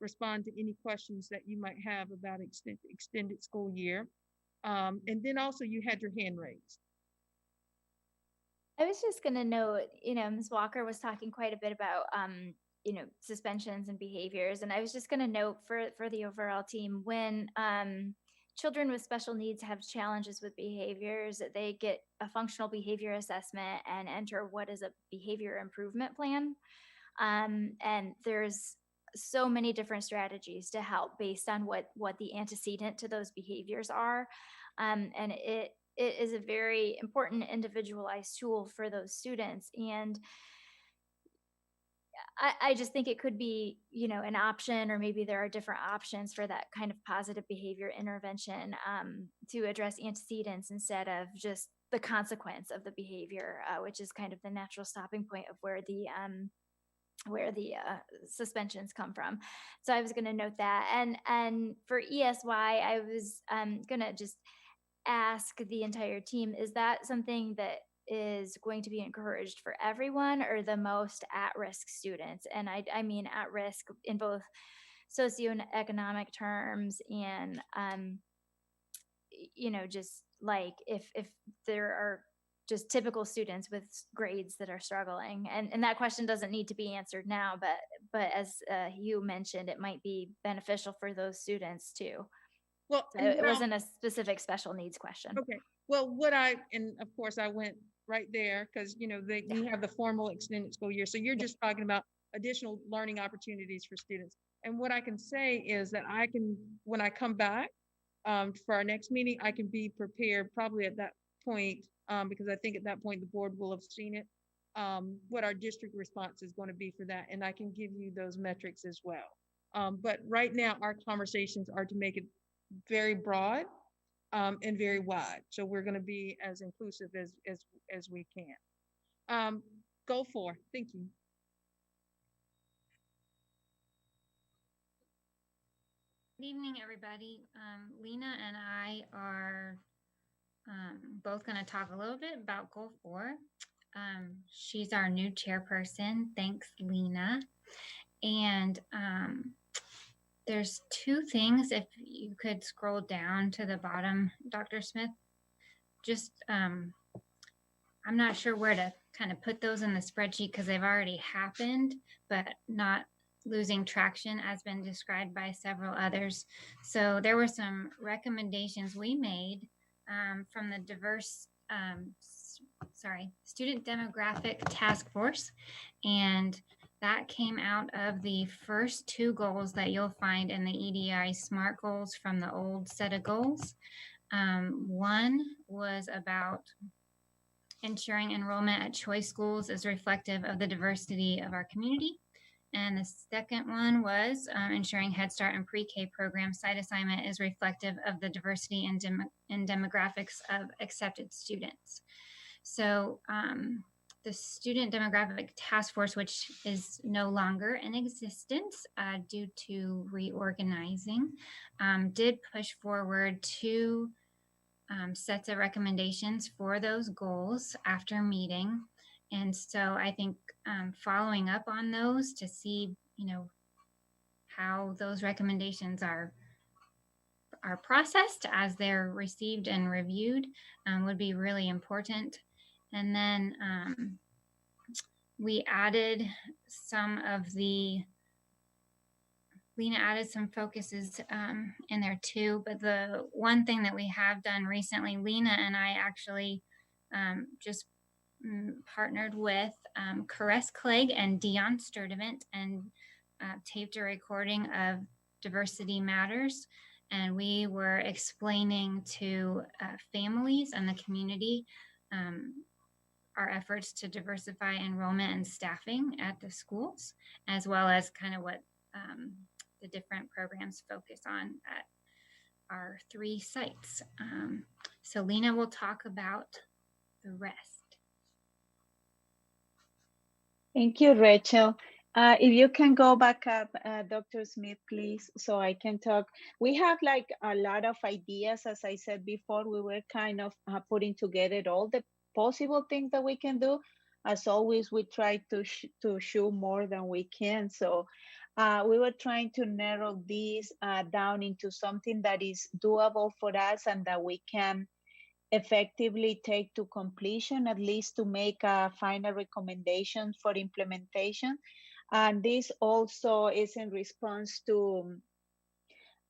respond to any questions that you might have about extended school year. And then also you had your hand raised. I was just going to note, Ms. Walker was talking quite a bit about, suspensions and behaviors. And I was just going to note for the overall team, when children with special needs have challenges with behaviors, they get a functional behavior assessment and enter what is a behavior improvement plan. And there's so many different strategies to help based on what the antecedent to those behaviors are. And it is a very important individualized tool for those students. And I just think it could be, an option, or maybe there are different options for that kind of positive behavior intervention to address antecedents instead of just the consequence of the behavior, which is kind of the natural stopping point of where the suspensions come from. So I was going to note that. And for ESY, I was going to just ask the entire team, is that something that is going to be encouraged for everyone or the most at-risk students? And I mean at risk in both socioeconomic terms and, just like if there are just typical students with grades that are struggling. And that question doesn't need to be answered now, but as you mentioned, it might be beneficial for those students too. Well, so it wasn't a specific special needs question. Okay. Well, and of course I went right there because, we have the formal extended school year. So you're just talking about additional learning opportunities for students. And what I can say is that when I come back for our next meeting, I can be prepared probably at that point, because I think at that point the board will have seen it, what our district response is going to be for that. And I can give you those metrics as well. But right now our conversations are to make it very broad and very wide. So we're going to be as inclusive as we can. Go for. Thank you. Good evening, everybody. Lena and I are both going to talk a little bit about Goal 4. She's our new chairperson. Thanks, Lena. And there's two things, if you could scroll down to the bottom, Dr. Smith. Just, I'm not sure where to kind of put those in the spreadsheet because they've already happened, but not losing traction as been described by several others. So there were some recommendations we made from the Student Demographic Task Force, and that came out of the first two goals that you'll find in the EDI SMART goals from the old set of goals. One was about ensuring enrollment at choice schools is reflective of the diversity of our community. And the second one was ensuring Head Start and pre-K program site assignment is reflective of the diversity and demographics of accepted students. So the Student Demographic Task Force, which is no longer in existence due to reorganizing, did push forward 2 sets of recommendations for those goals after meeting. And so I think following up on those to see, how those recommendations are processed as they're received and reviewed would be really important. And then we added Lena added some focuses in there too, but the one thing that we have done recently, Lena and I actually just partnered with Caress Clegg and Dion Sturdivant and taped a recording of Diversity Matters. And we were explaining to families and the community our efforts to diversify enrollment and staffing at the schools, as well as kind of what the different programs focus on at our 3 sites. So Lena will talk about the rest. Thank you, Rachel. If you can go back up, Dr. Smith, please, so I can talk. We have like a lot of ideas. As I said before, we were kind of putting together all the possible things that we can do. As always, we try to show more than we can. So we were trying to narrow this down into something that is doable for us and that we can effectively take to completion, at least to make a final recommendation for implementation. And this also is in response to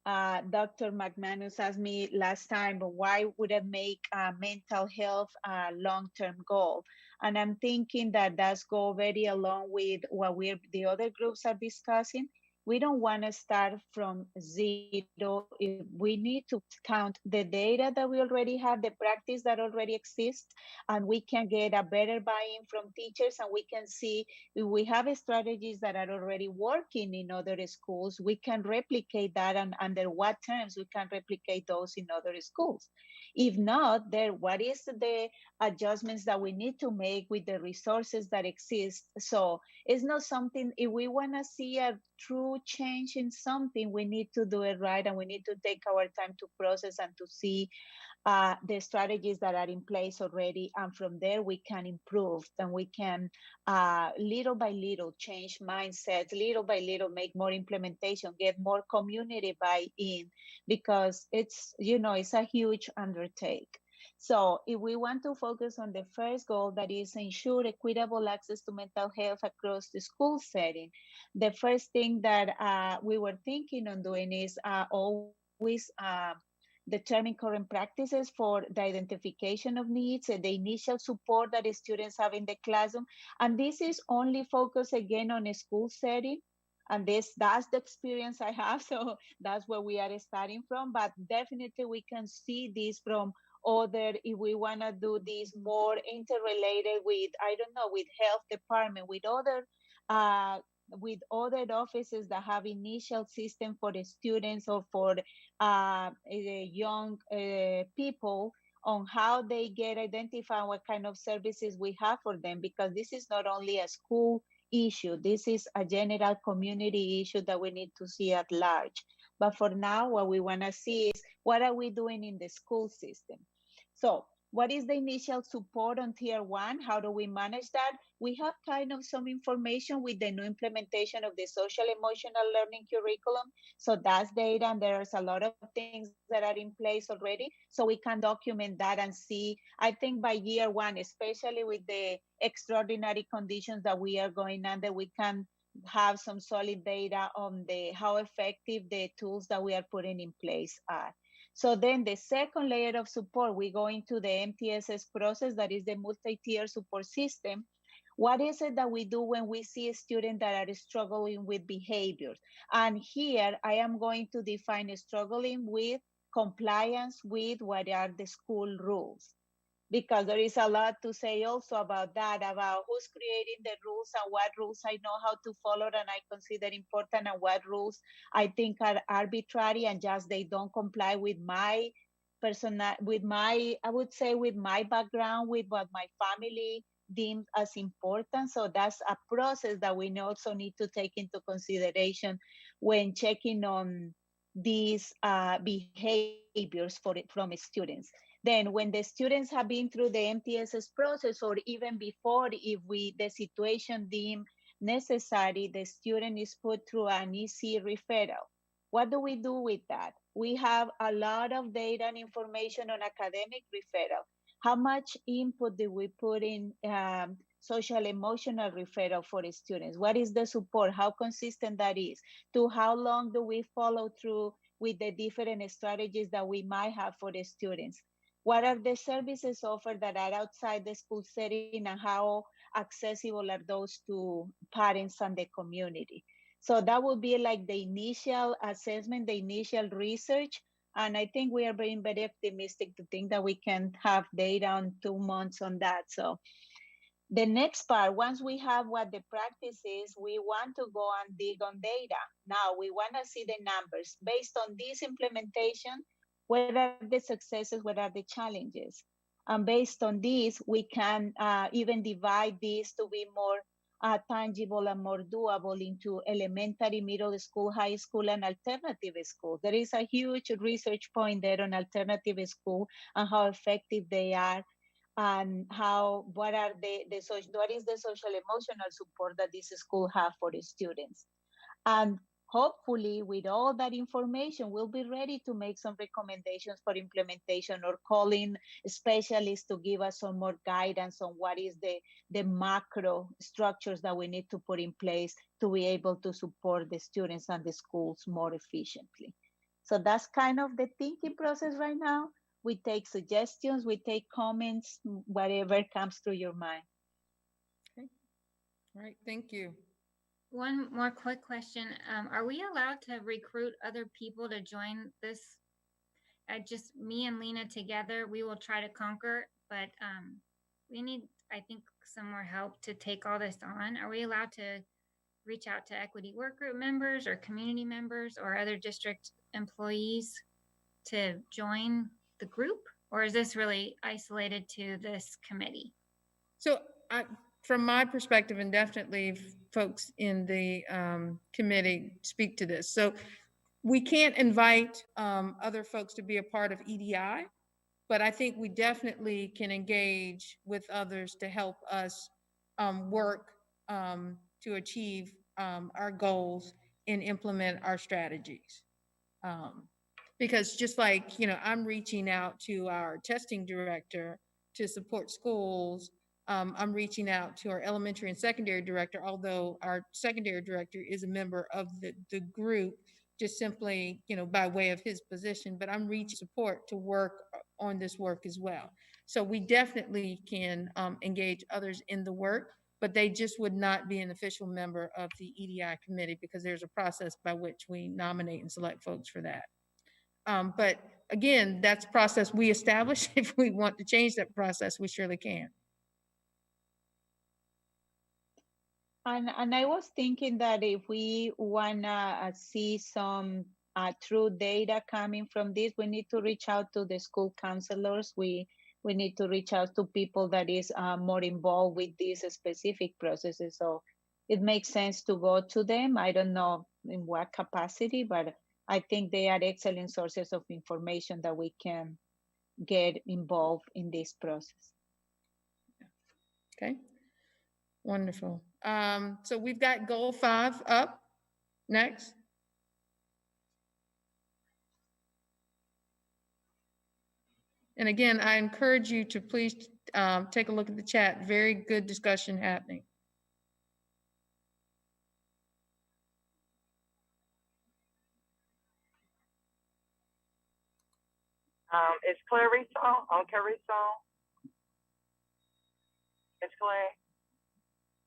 Dr. McManus asked me last time, why would it make mental health a long-term goal? And I'm thinking that that's go very along with what the other groups are discussing. We don't want to start from zero. We need to count the data that we already have, the practice that already exists, and we can get a better buy-in from teachers, and we can see if we have strategies that are already working in other schools, we can replicate that, and under what terms we can replicate those in other schools. If not, then what is the adjustments that we need to make with the resources that exist? So it's not something, if we want to see a true change in something, we need to do it right, and we need to take our time to process and to see the strategies that are in place already. And from there, we can improve, and we can little by little change mindsets, little by little make more implementation, get more community buy-in, because it's, it's a huge undertake. So if we want to focus on the first goal, that is ensure equitable access to mental health across the school setting, the first thing that we were thinking on doing is always determine current practices for the identification of needs, the initial support that the students have in the classroom. And this is only focused again on a school setting. And that's the experience I have. So that's where we are starting from. But definitely we can see this from other, if we want to do this more interrelated with, I don't know, with health department, with other offices that have initial system for the students or for young people, on how they get identified, what kind of services we have for them, because this is not only a school issue, this is a general community issue that we need to see at large. But for now, what we want to see is, what are we doing in the school system? So what is the initial support on tier 1? How do we manage that? We have kind of some information with the new implementation of the social emotional learning curriculum. So that's data, and there's a lot of things that are in place already. So we can document that and see, I think by year 1, especially with the extraordinary conditions that we are going under, we can have some solid data on how effective the tools that we are putting in place are. So then the second layer of support, we go into the MTSS process, that is the multi-tier support system. What is it that we do when we see students that are struggling with behaviors? And here I am going to define struggling with compliance with what are the school rules. because there is a lot to say also about that, about who's creating the rules and what rules I know how to follow and I consider important and what rules I think are arbitrary and just they don't comply with my personal, with my, I would say with my background, with what my family deemed as important. So that's a process that we also need to take into consideration when checking on these behaviors from students. Then when the students have been through the MTSS process or even before, if the situation deemed necessary, the student is put through an EC referral. What do we do with that? We have a lot of data and information on academic referral. How much input do we put in social emotional referral for the students? What is the support? How consistent that is? To how long do we follow through with the different strategies that we might have for the students? What are the services offered that are outside the school setting and how accessible are those to parents and the community? So that would be like the initial assessment, the initial research. And I think we are being very optimistic to think that we can have data on 2 months on that. So the next part, once we have what the practice is, we want to go and dig on data. Now we want to see the numbers. Based on this implementation, what are the successes, what are the challenges? And based on this, we can even divide this to be more tangible and more doable into elementary, middle school, high school, and alternative schools. There is a huge research point there on alternative school and how effective they are, and what is the social emotional support that this school have for the students. And hopefully with all that information, we'll be ready to make some recommendations for implementation or calling specialists to give us some more guidance on what is the macro structures that we need to put in place to be able to support the students and the schools more efficiently. So that's kind of the thinking process right now. We take suggestions, we take comments, whatever comes through your mind. Okay. All right, thank you. One more quick question. Are we allowed to recruit other people to join this? Just me and Lena together, we will try to conquer, but we need, I think, some more help to take all this on. Are we allowed to reach out to equity work group members or community members or other district employees to join the group? Or is this really isolated to this committee? So from my perspective, and definitely folks in the committee speak to this. So we can't invite other folks to be a part of EDI, but I think we definitely can engage with others to help us work to achieve our goals and implement our strategies. Because just like, I'm reaching out to our testing director to support schools. I'm reaching out to our elementary and secondary director, although our secondary director is a member of the group, just simply, by way of his position, but I'm reaching support to work on this work as well. So we definitely can engage others in the work, but they just would not be an official member of the EDI committee because there's a process by which we nominate and select folks for that. But again, that's a process we establish. If we want to change that process, we surely can. And I was thinking that if we want to see some true data coming from this, we need to reach out to the school counselors. We need to reach out to people that is more involved with these specific processes. So it makes sense to go to them. I don't know in what capacity, but I think they are excellent sources of information that we can get involved in this process. Okay, wonderful. So we've got goal 5 up next. And again, I encourage you to please take a look at the chat. Very good discussion happening. Is Clarice on? Clarice on? Miss Clegg?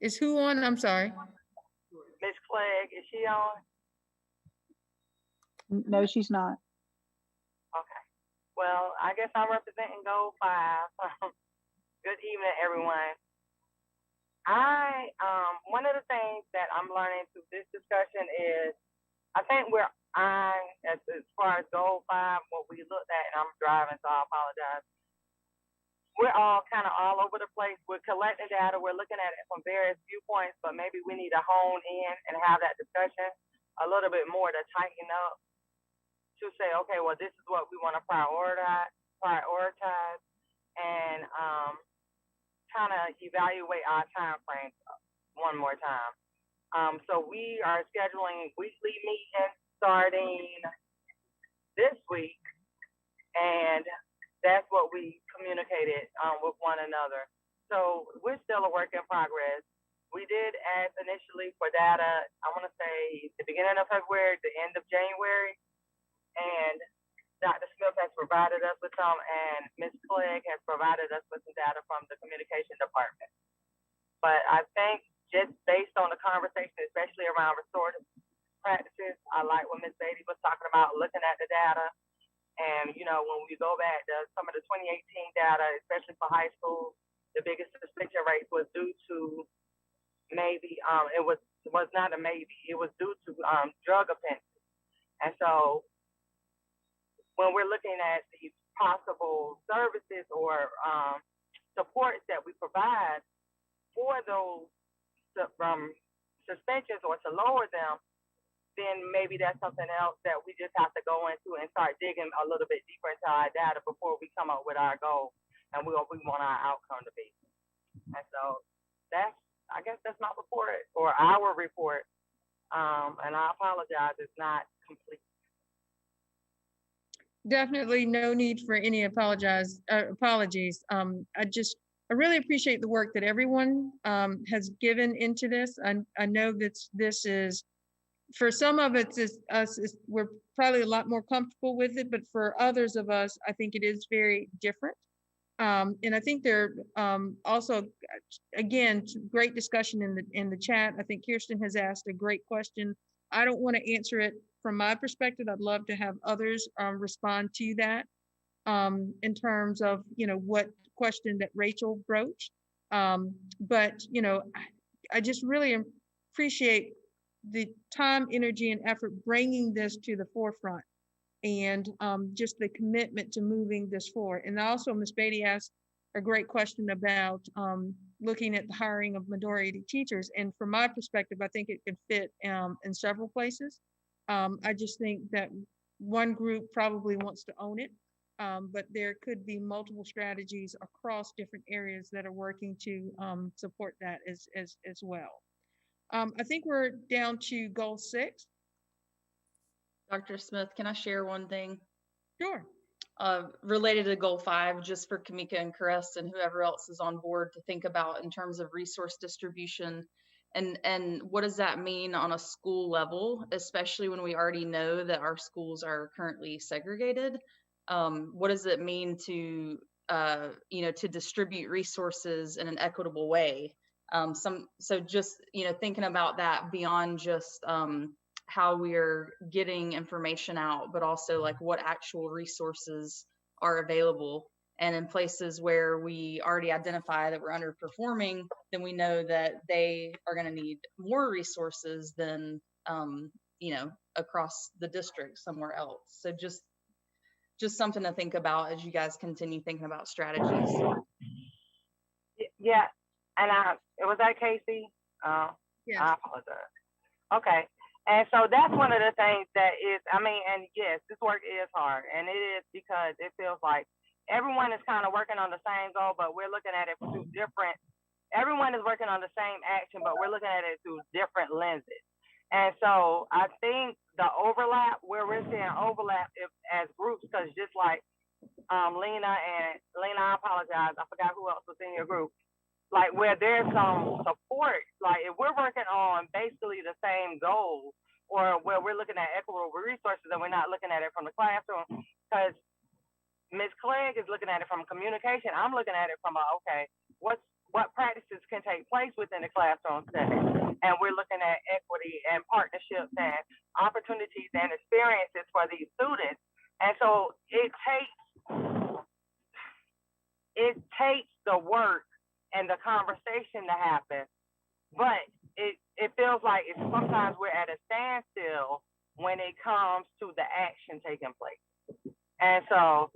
Is who on? I'm sorry. Miss Clegg, is she on? No, she's not. Okay. Well, I guess I'm representing Goal 5. Good evening, everyone. One of the things that I'm learning through this discussion is I think we're on, as far as goal 5, what we looked at, and I'm driving, so I apologize. We're all kind of all over the place. We're collecting data. We're looking at it from various viewpoints, but maybe we need to hone in and have that discussion a little bit more to tighten up to say, okay, well, this is what we want to prioritize and kind of evaluate our time frames one more time. So we are scheduling weekly meetings starting this week, and that's what we communicated with one another. So we're still a work in progress. We did ask initially for data, I want to say the beginning of February, the end of January, and Dr. Smith has provided us with some, and Ms. Clegg has provided us with some data from the communication department. But I think just based on the conversation, especially around restorative practices, I like what Ms. Beatty was talking about, looking at the data. And, you know, when we go back to some of the 2018 data, especially for high school, the biggest suspension rate was due to maybe, it was not a maybe, it was due to drug offenses. And so when we're looking at these possible services or supports that we provide for those suspensions or to lower them, then maybe that's something else that we just have to go into and start digging a little bit deeper into our data before we come up with our goal and what we want our outcome to be. And so I guess that's my report or our report. And I apologize, it's not complete. Definitely no need for any apologies. I really appreciate the work that everyone has given into this. I know that this is, for some of it, we're probably a lot more comfortable with it, but for others of us, I think it is very different. And I think there also, again, great discussion in the chat. I think Kirsten has asked a great question. I don't want to answer it from my perspective. I'd love to have others respond to that in terms of, you know, what question that Rachel broached. But, you know, I just really appreciate the time, energy, and effort bringing this to the forefront, and just the commitment to moving this forward. And also, Ms. Beatty asked a great question about looking at the hiring of minority teachers. And from my perspective, I think it could fit in several places. I just think that one group probably wants to own it, but there could be multiple strategies across different areas that are working to support that as well. I think we're down to goal 6. Dr. Smith, can I share one thing? Sure. Related to goal 5, just for Kamika and Caress and whoever else is on board to think about in terms of resource distribution, and what does that mean on a school level, especially when we already know that our schools are currently segregated. What does it mean to to distribute resources in an equitable way? So just thinking about that beyond just how we're getting information out, but also like what actual resources are available. And in places where we already identify that we're underperforming, then we know that they are going to need more resources than, across the district somewhere else. So just something to think about as you guys continue thinking about strategies. Yeah, and it was that Casey. Yes. I apologize. Okay. And so that's one of the things that is, and yes, this work is hard, and it is because it feels like everyone is kind of working on the same goal, but we're looking at it through different, everyone is working on the same action, but we're looking at it through different lenses. And so I think the overlap, where we're seeing overlap as groups, because just like Lena, I apologize, I forgot who else was in your group, like where there's some support, like if we're working on basically the same goal, or where we're looking at equitable resources and we're not looking at it from the classroom, because Ms. Clegg is looking at it from communication, I'm looking at it from what practices can take place within the classroom setting, and we're looking at equity and partnerships and opportunities and experiences for these students. And so it takes it takes the work and the conversation to happen, but it feels like sometimes we're at a standstill when it comes to the action taking place. And so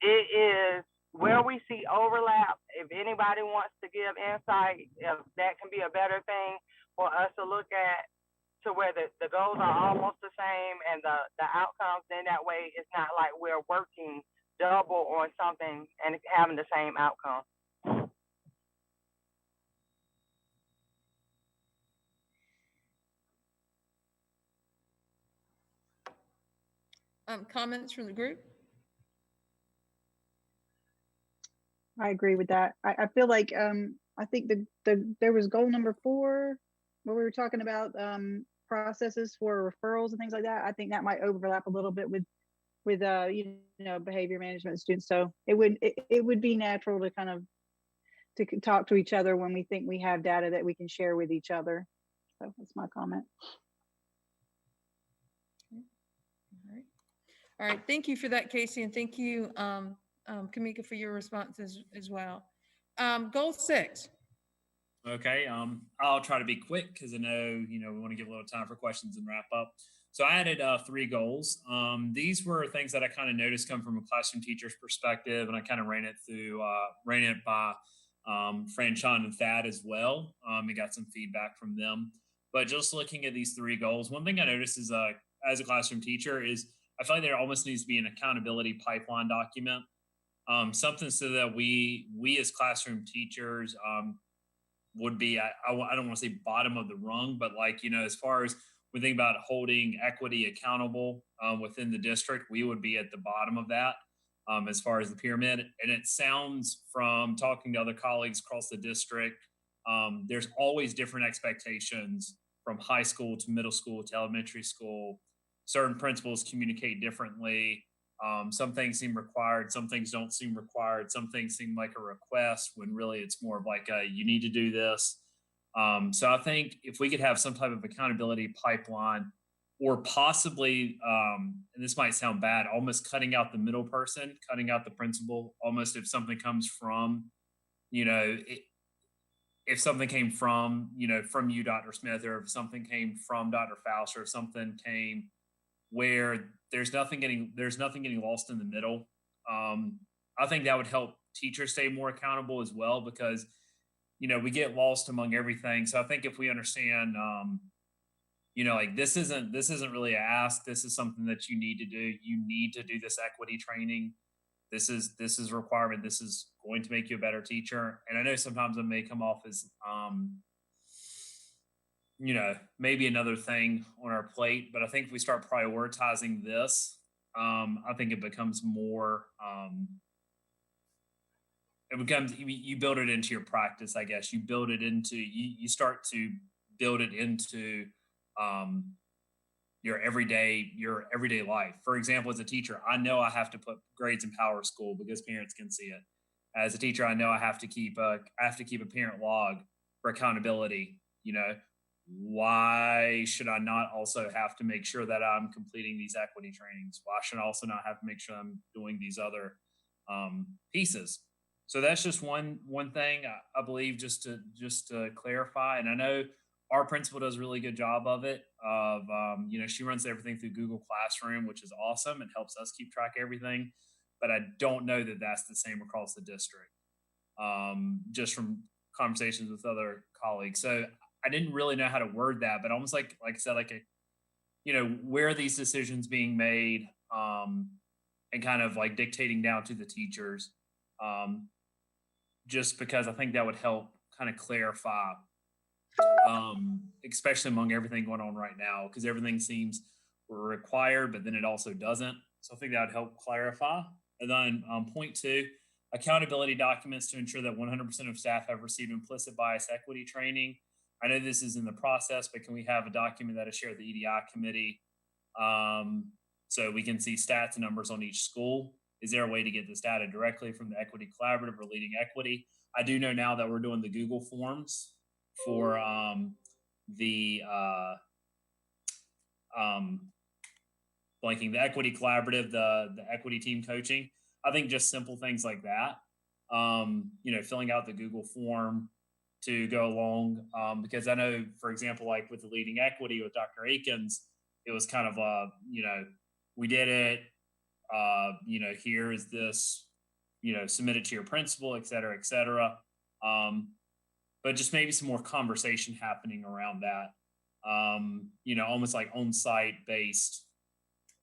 it is where we see overlap. If anybody wants to give insight, if that can be a better thing for us to look at, to where the goals are almost the same and the outcomes, then that way it's not like we're working double on something and having the same outcome. Comments from the group? I agree with that. I feel like I think there was goal number 4 where we were talking about processes for referrals and things like that. I think that might overlap a little bit with behavior management students. So it would be natural to kind of to talk to each other when we think we have data that we can share with each other. So that's my comment. All right, thank you for that, Casey, and thank you, Kamika, for your responses as well. Goal 6. Okay, I'll try to be quick because I know, we want to give a little time for questions and wrap up. So I added 3 goals. These were things that I kind of noticed come from a classroom teacher's perspective, and I kind of ran it by Fran, Sean, and Thad as well. And got some feedback from them. But just looking at these 3 goals, one thing I noticed is as a classroom teacher is I feel like there almost needs to be an accountability pipeline document, something so that we as classroom teachers would be, I don't want to say bottom of the rung, but as far as we think about holding equity accountable within the district, we would be at the bottom of that as far as the pyramid. And it sounds from talking to other colleagues across the district, there's always different expectations from high school to middle school to elementary school. Certain principals communicate differently. Some things seem required, some things don't seem required, some things seem like a request when really it's more of like you need to do this. So I think if we could have some type of accountability pipeline, or possibly, and this might sound bad, almost cutting out the middle person, cutting out the principal, almost if something comes from, if something came from, from you, Dr. Smith, or if something came from Dr. Faust, or if something came where there's nothing getting lost in the middle. I think that would help teachers stay more accountable as well, because we get lost among everything. So I think if we understand, this isn't really an ask. This is something that you need to do. You need to do this equity training. This is a requirement. This is going to make you a better teacher. And I know sometimes it may come off as maybe another thing on our plate, but I think if we start prioritizing this, I think it becomes more, you build it into your practice, I guess. You build it into, you start to build it into your everyday life. For example, as a teacher, I know I have to put grades in Power School because parents can see it. As a teacher, I know I have to keep a parent log for accountability. Why should I not also have to make sure that I'm completing these equity trainings? Why should I also not have to make sure I'm doing these other pieces? So that's just one thing I believe, just to clarify. And I know our principal does a really good job of it. She runs everything through Google Classroom, which is awesome. It helps us keep track of everything. But I don't know that that's the same across the district, just from conversations with other colleagues. So I didn't really know how to word that, but almost like I said, where are these decisions being made, and kind of like dictating down to the teachers, just because I think that would help kind of clarify, especially among everything going on right now, because everything seems required, but then it also doesn't. So I think that would help clarify. And then point 2, accountability documents to ensure that 100% of staff have received implicit bias equity training. I know this is in the process, but can we have a document that is shared with the EDI committee, so we can see stats and numbers on each school? Is there a way to get this data directly from the Equity Collaborative or Leading Equity? I do know now that we're doing the Google Forms for the Equity Collaborative, the equity team coaching. I think just simple things like that filling out the Google form to go along. Because I know, for example, like with the leading equity with Dr. Akins, it was kind of we did it. Here is this, submit it to your principal, et cetera, et cetera. But just maybe some more conversation happening around that. Almost like on-site based,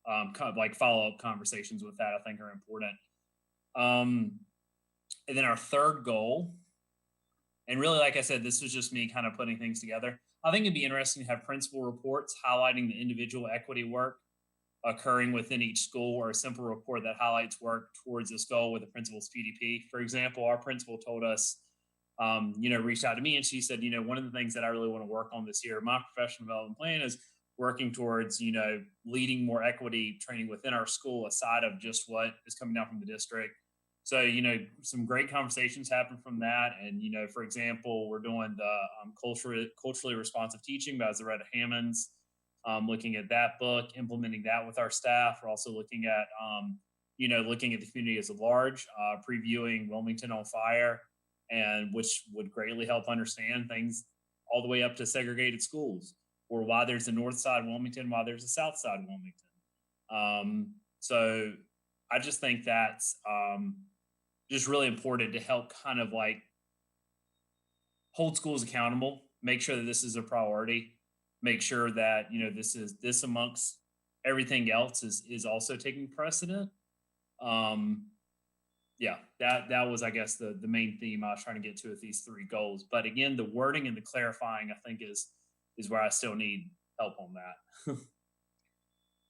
kind of like follow-up conversations with that, I think are important. And then our third goal, and really, like I said, this was just me kind of putting things together. I think it'd be interesting to have principal reports highlighting the individual equity work occurring within each school, or a simple report that highlights work towards this goal with the principal's PDP. For example, our principal told us, reached out to me and she said, one of the things that I really want to work on this year, my professional development plan, is working towards, leading more equity training within our school aside of just what is coming down from the district. So, some great conversations happen from that. And, for example, we're doing the culturally responsive teaching by Zaretta Hammonds, looking at that book, implementing that with our staff. We're also looking at, looking at the community as a large, previewing Wilmington on Fire, and which would greatly help understand things all the way up to segregated schools, or why there's a north side Wilmington, why there's a south side Wilmington. So I just think that's just really important to help kind of like hold schools accountable, make sure that this is a priority, make sure that, this amongst everything else is also taking precedent. That was, I guess, the main theme I was trying to get to with these three goals. But again, the wording and the clarifying, I think, is where I still need help on that.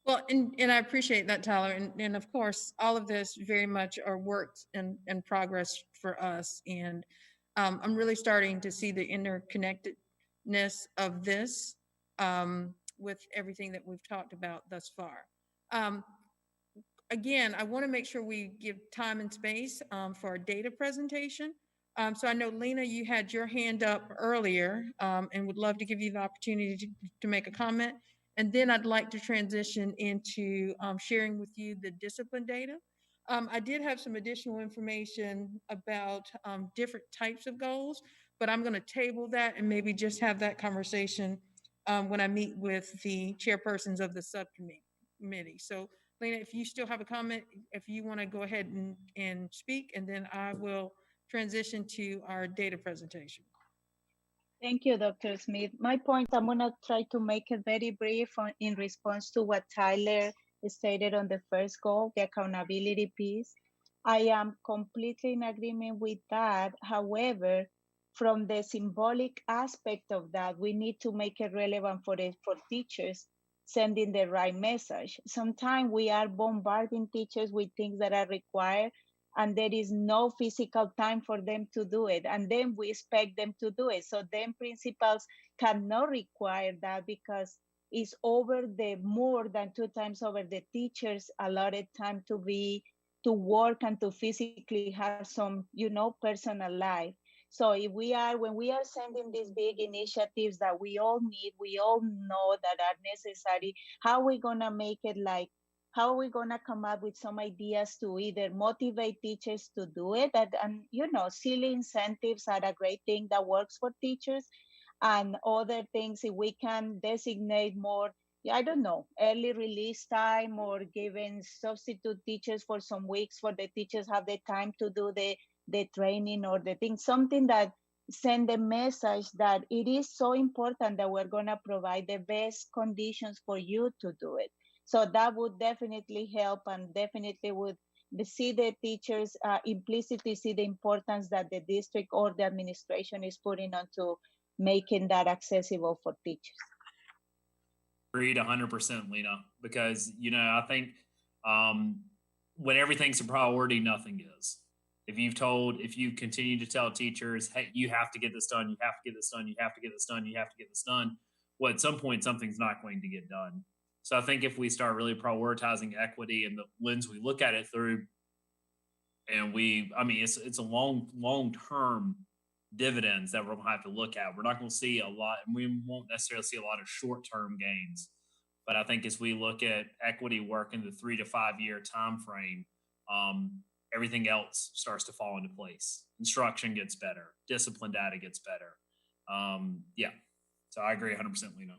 Well, and I appreciate that, Tyler. And of course, all of this very much are works in progress for us. And I'm really starting to see the interconnectedness of this with everything that we've talked about thus far. Again, I want to make sure we give time and space for our data presentation. So I know, Lena, you had your hand up earlier and would love to give you the opportunity to make a comment. And then I'd like to transition into sharing with you the discipline data. I did have some additional information about different types of goals, but I'm going to table that and maybe just have that conversation when I meet with the chairpersons of the subcommittee. So, Lena, if you still have a comment, if you want to go ahead and speak, and then I will transition to our data presentation. Thank you, Dr. Smith. My point, I'm going to try to make it very brief in response to what Tyler stated on the first goal, the accountability piece. I am completely in agreement with that. However, from the symbolic aspect of that, we need to make it relevant for teachers, sending the right message. Sometimes we are bombarding teachers with things that are required, and there is no physical time for them to do it. And then we expect them to do it. So then principals cannot require that because it's over the more than 2 times over the teachers allotted time to work and to physically have some, personal life. So when we are sending these big initiatives that we all need, we all know that are necessary, how are we gonna make it how are we going to come up with some ideas to either motivate teachers to do it? And silly incentives are a great thing that works for teachers. And other things, if we can designate more, I don't know, early release time, or giving substitute teachers for some weeks for the teachers have the time to do the training or the thing, something that send a message that it is so important that we're going to provide the best conditions for you to do it. So that would definitely help, and definitely would see the teachers implicitly see the importance that the district or the administration is putting onto making that accessible for teachers. Agreed 100%, Lena, because, I think when everything's a priority, nothing is. If you continue to tell teachers, hey, you have to get this done, you have to get this done, you have to get this done, you have to get this done, well, at some point, something's not going to get done. So I think if we start really prioritizing equity and the lens we look at it through, and it's a long-term dividends that we're going to have to look at. We're not going to see a lot, and we won't necessarily see a lot of short-term gains. But I think as we look at equity work in the 3 to 5 year time frame, everything else starts to fall into place. Instruction gets better, discipline data gets better. Yeah, so I agree 100%, Lena.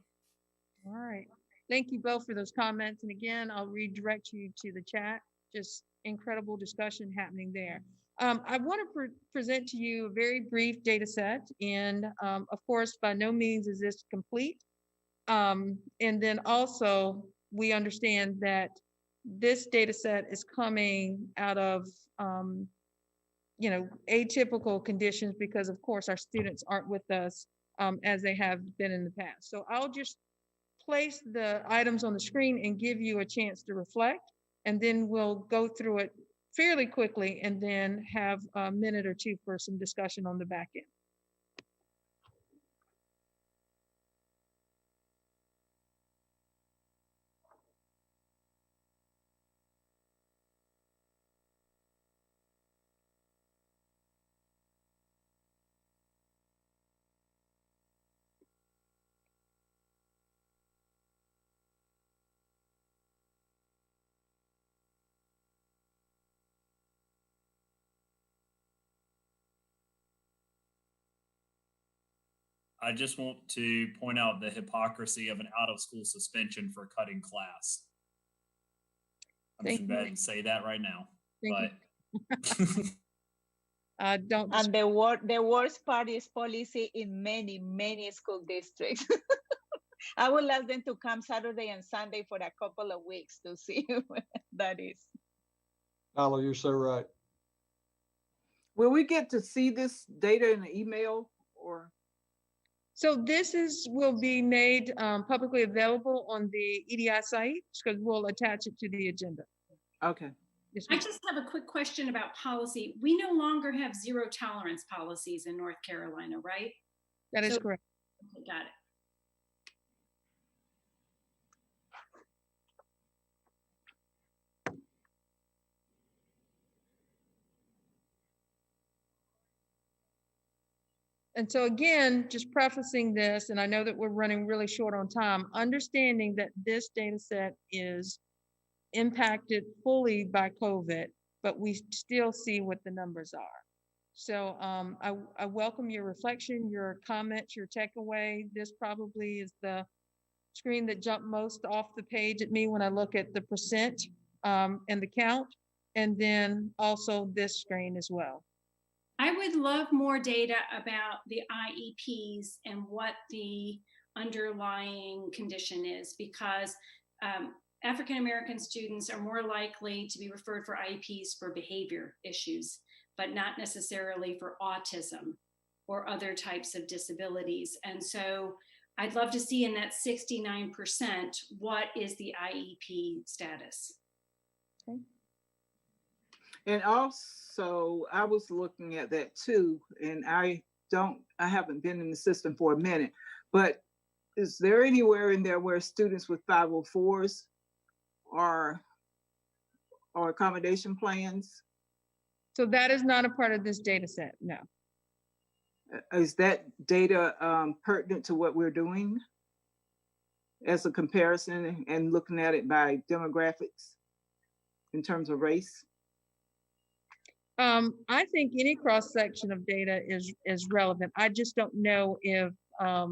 All right. Thank you both for those comments. And again, I'll redirect you to the chat. Just incredible discussion happening there. I want to present to you a very brief data set. And of course, by no means is this complete. And then also, we understand that this data set is coming out of atypical conditions because, of course, our students aren't with us as they have been in the past. So I'll just place the items on the screen and give you a chance to reflect, and then we'll go through it fairly quickly and then have a minute or two for some discussion on the back end. I just want to point out the hypocrisy of an out-of-school suspension for cutting class. I'm just going to go ahead and say that right now. Don't. And the worst part is policy in many school districts. I will ask them to come Saturday and Sunday for a couple of weeks to see what that is. Tyler, you're so right. Will we get to see this data in the email or? So this will be made publicly available on the EDI site because we'll attach it to the agenda. Okay. Yes, I just have a quick question about policy. We no longer have zero tolerance policies in North Carolina, right? That is correct. Okay, got it. And so again, just prefacing this, and I know that we're running really short on time, understanding that this data set is impacted fully by COVID, but we still see what the numbers are. So I welcome your reflection, your comments, your takeaway. This probably is the screen that jumped most off the page at me when I look at the percent and the count, and then also this screen as well. I would love more data about the IEPs and what the underlying condition is, because African-American students are more likely to be referred for IEPs for behavior issues, but not necessarily for autism or other types of disabilities. And so I'd love to see in that 69%, what is the IEP status? Okay. And also, I was looking at that too, and I haven't been in the system for a minute, but is there anywhere in there where students with 504s are accommodation plans? So that is not a part of this data set, no. Is that data pertinent to what we're doing as a comparison and looking at it by demographics in terms of race? I think any cross section of data is relevant. I just don't know if I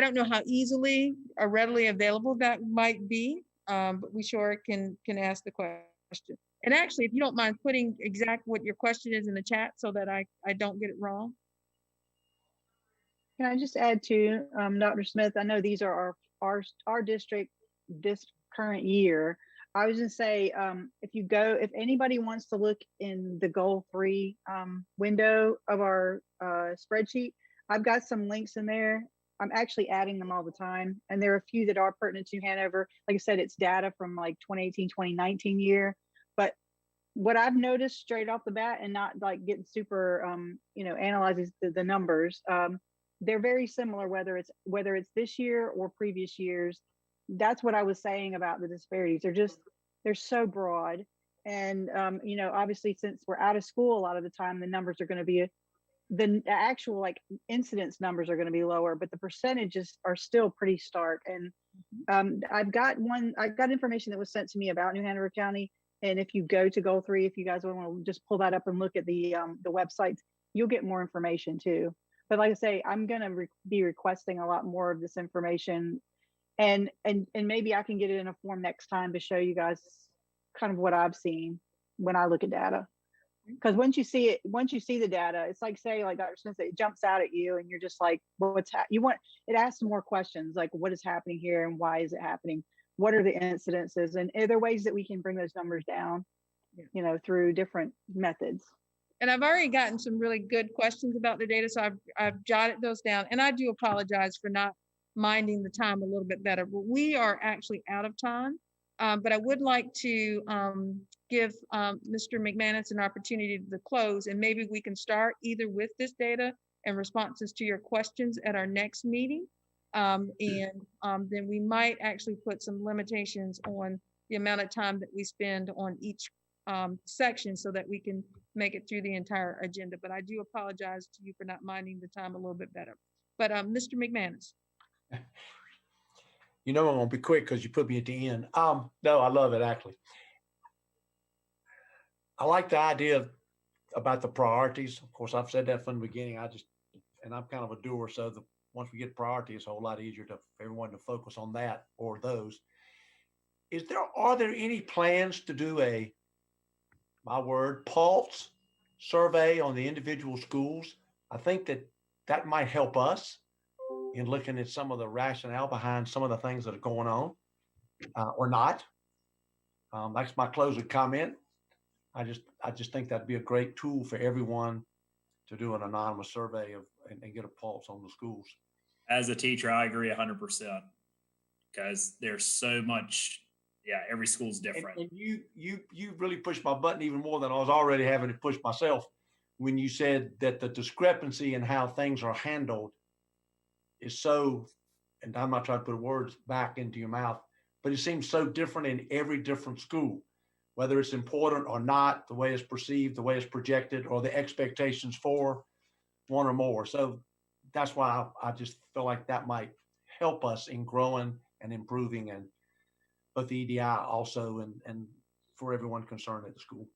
don't know how easily or readily available that might be, but we sure can ask the question. And actually, if you don't mind putting exact what your question is in the chat so that I don't get it wrong. Can I just add to Dr. Smith? I know these are our district this current year. I was gonna say, if anybody wants to look in the goal 3 window of our spreadsheet, I've got some links in there. I'm actually adding them all the time. And there are a few that are pertinent to Hanover. Like I said, it's data from like 2018, 2019 year. But what I've noticed straight off the bat, and not like getting super, analyzes the numbers, they're very similar, whether it's this year or previous years. That's what I was saying about the disparities. They're so broad. And, obviously since we're out of school, a lot of the time, the numbers are going to be, the actual like incidence numbers are going to be lower, but the percentages are still pretty stark. And I've got information that was sent to me about New Hanover County. And if you go to goal 3, if you guys want to just pull that up and look at the websites, you'll get more information too. But like I say, I'm going to be requesting a lot more of this information, and maybe I can get it in a form next time to show you guys kind of what I've seen when I look at data. Because once you see the data, it's like, say, like Dr. Smith said, it jumps out at you and you're just like, it asks more questions like, what is happening here and why is it happening? What are the incidences? And are there ways that we can bring those numbers down, through different methods? And I've already gotten some really good questions about the data, so I've jotted those down. And I do apologize for not minding the time a little bit better, but we are actually out of time. But I would like to give Mr. McManus an opportunity to close, and maybe we can start either with this data and responses to your questions at our next meeting. And then we might actually put some limitations on the amount of time that we spend on each section so that we can make it through the entire agenda. But I do apologize to you for not minding the time a little bit better. But Mr. McManus. I'm gonna be quick because you put me at the end. No, I love it actually. I like the idea about the priorities. Of course, I've said that from the beginning. And I'm kind of a doer, so once we get priority, it's a whole lot easier for everyone to focus on that or those. Are there any plans to do pulse survey on the individual schools? I think that might help us in looking at some of the rationale behind some of the things that are going on, or not. That's my closing comment. I just think that'd be a great tool for everyone to do an anonymous survey and get a pulse on the schools. As a teacher, I agree 100% because there's so much. Yeah, every school's different. And you really pushed my button even more than I was already having to push myself when you said that the discrepancy in how things are handled is so, and I'm not trying to put words back into your mouth, but it seems so different in every different school, whether it's important or not, the way it's perceived, the way it's projected, or the expectations for one or more. So that's why I just feel like that might help us in growing and improving, and both the EDI also and for everyone concerned at the school.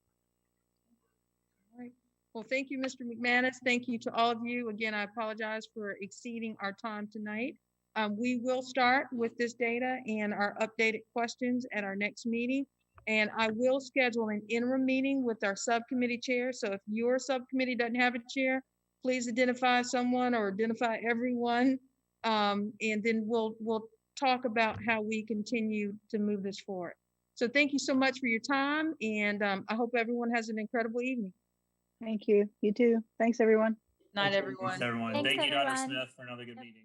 All right. Well, thank you, Mr. McManus. Thank you to all of you. Again, I apologize for exceeding our time tonight. We will start with this data and our updated questions at our next meeting. And I will schedule an interim meeting with our subcommittee chair. So if your subcommittee doesn't have a chair, please identify someone or identify everyone. And then we'll talk about how we continue to move this forward. So thank you so much for your time. And I hope everyone has an incredible evening. Thank you. You too. Thanks, everyone. Night, everyone. Thanks, everyone. Thanks, Thank you, Dr. everyone. Smith, for another good meeting.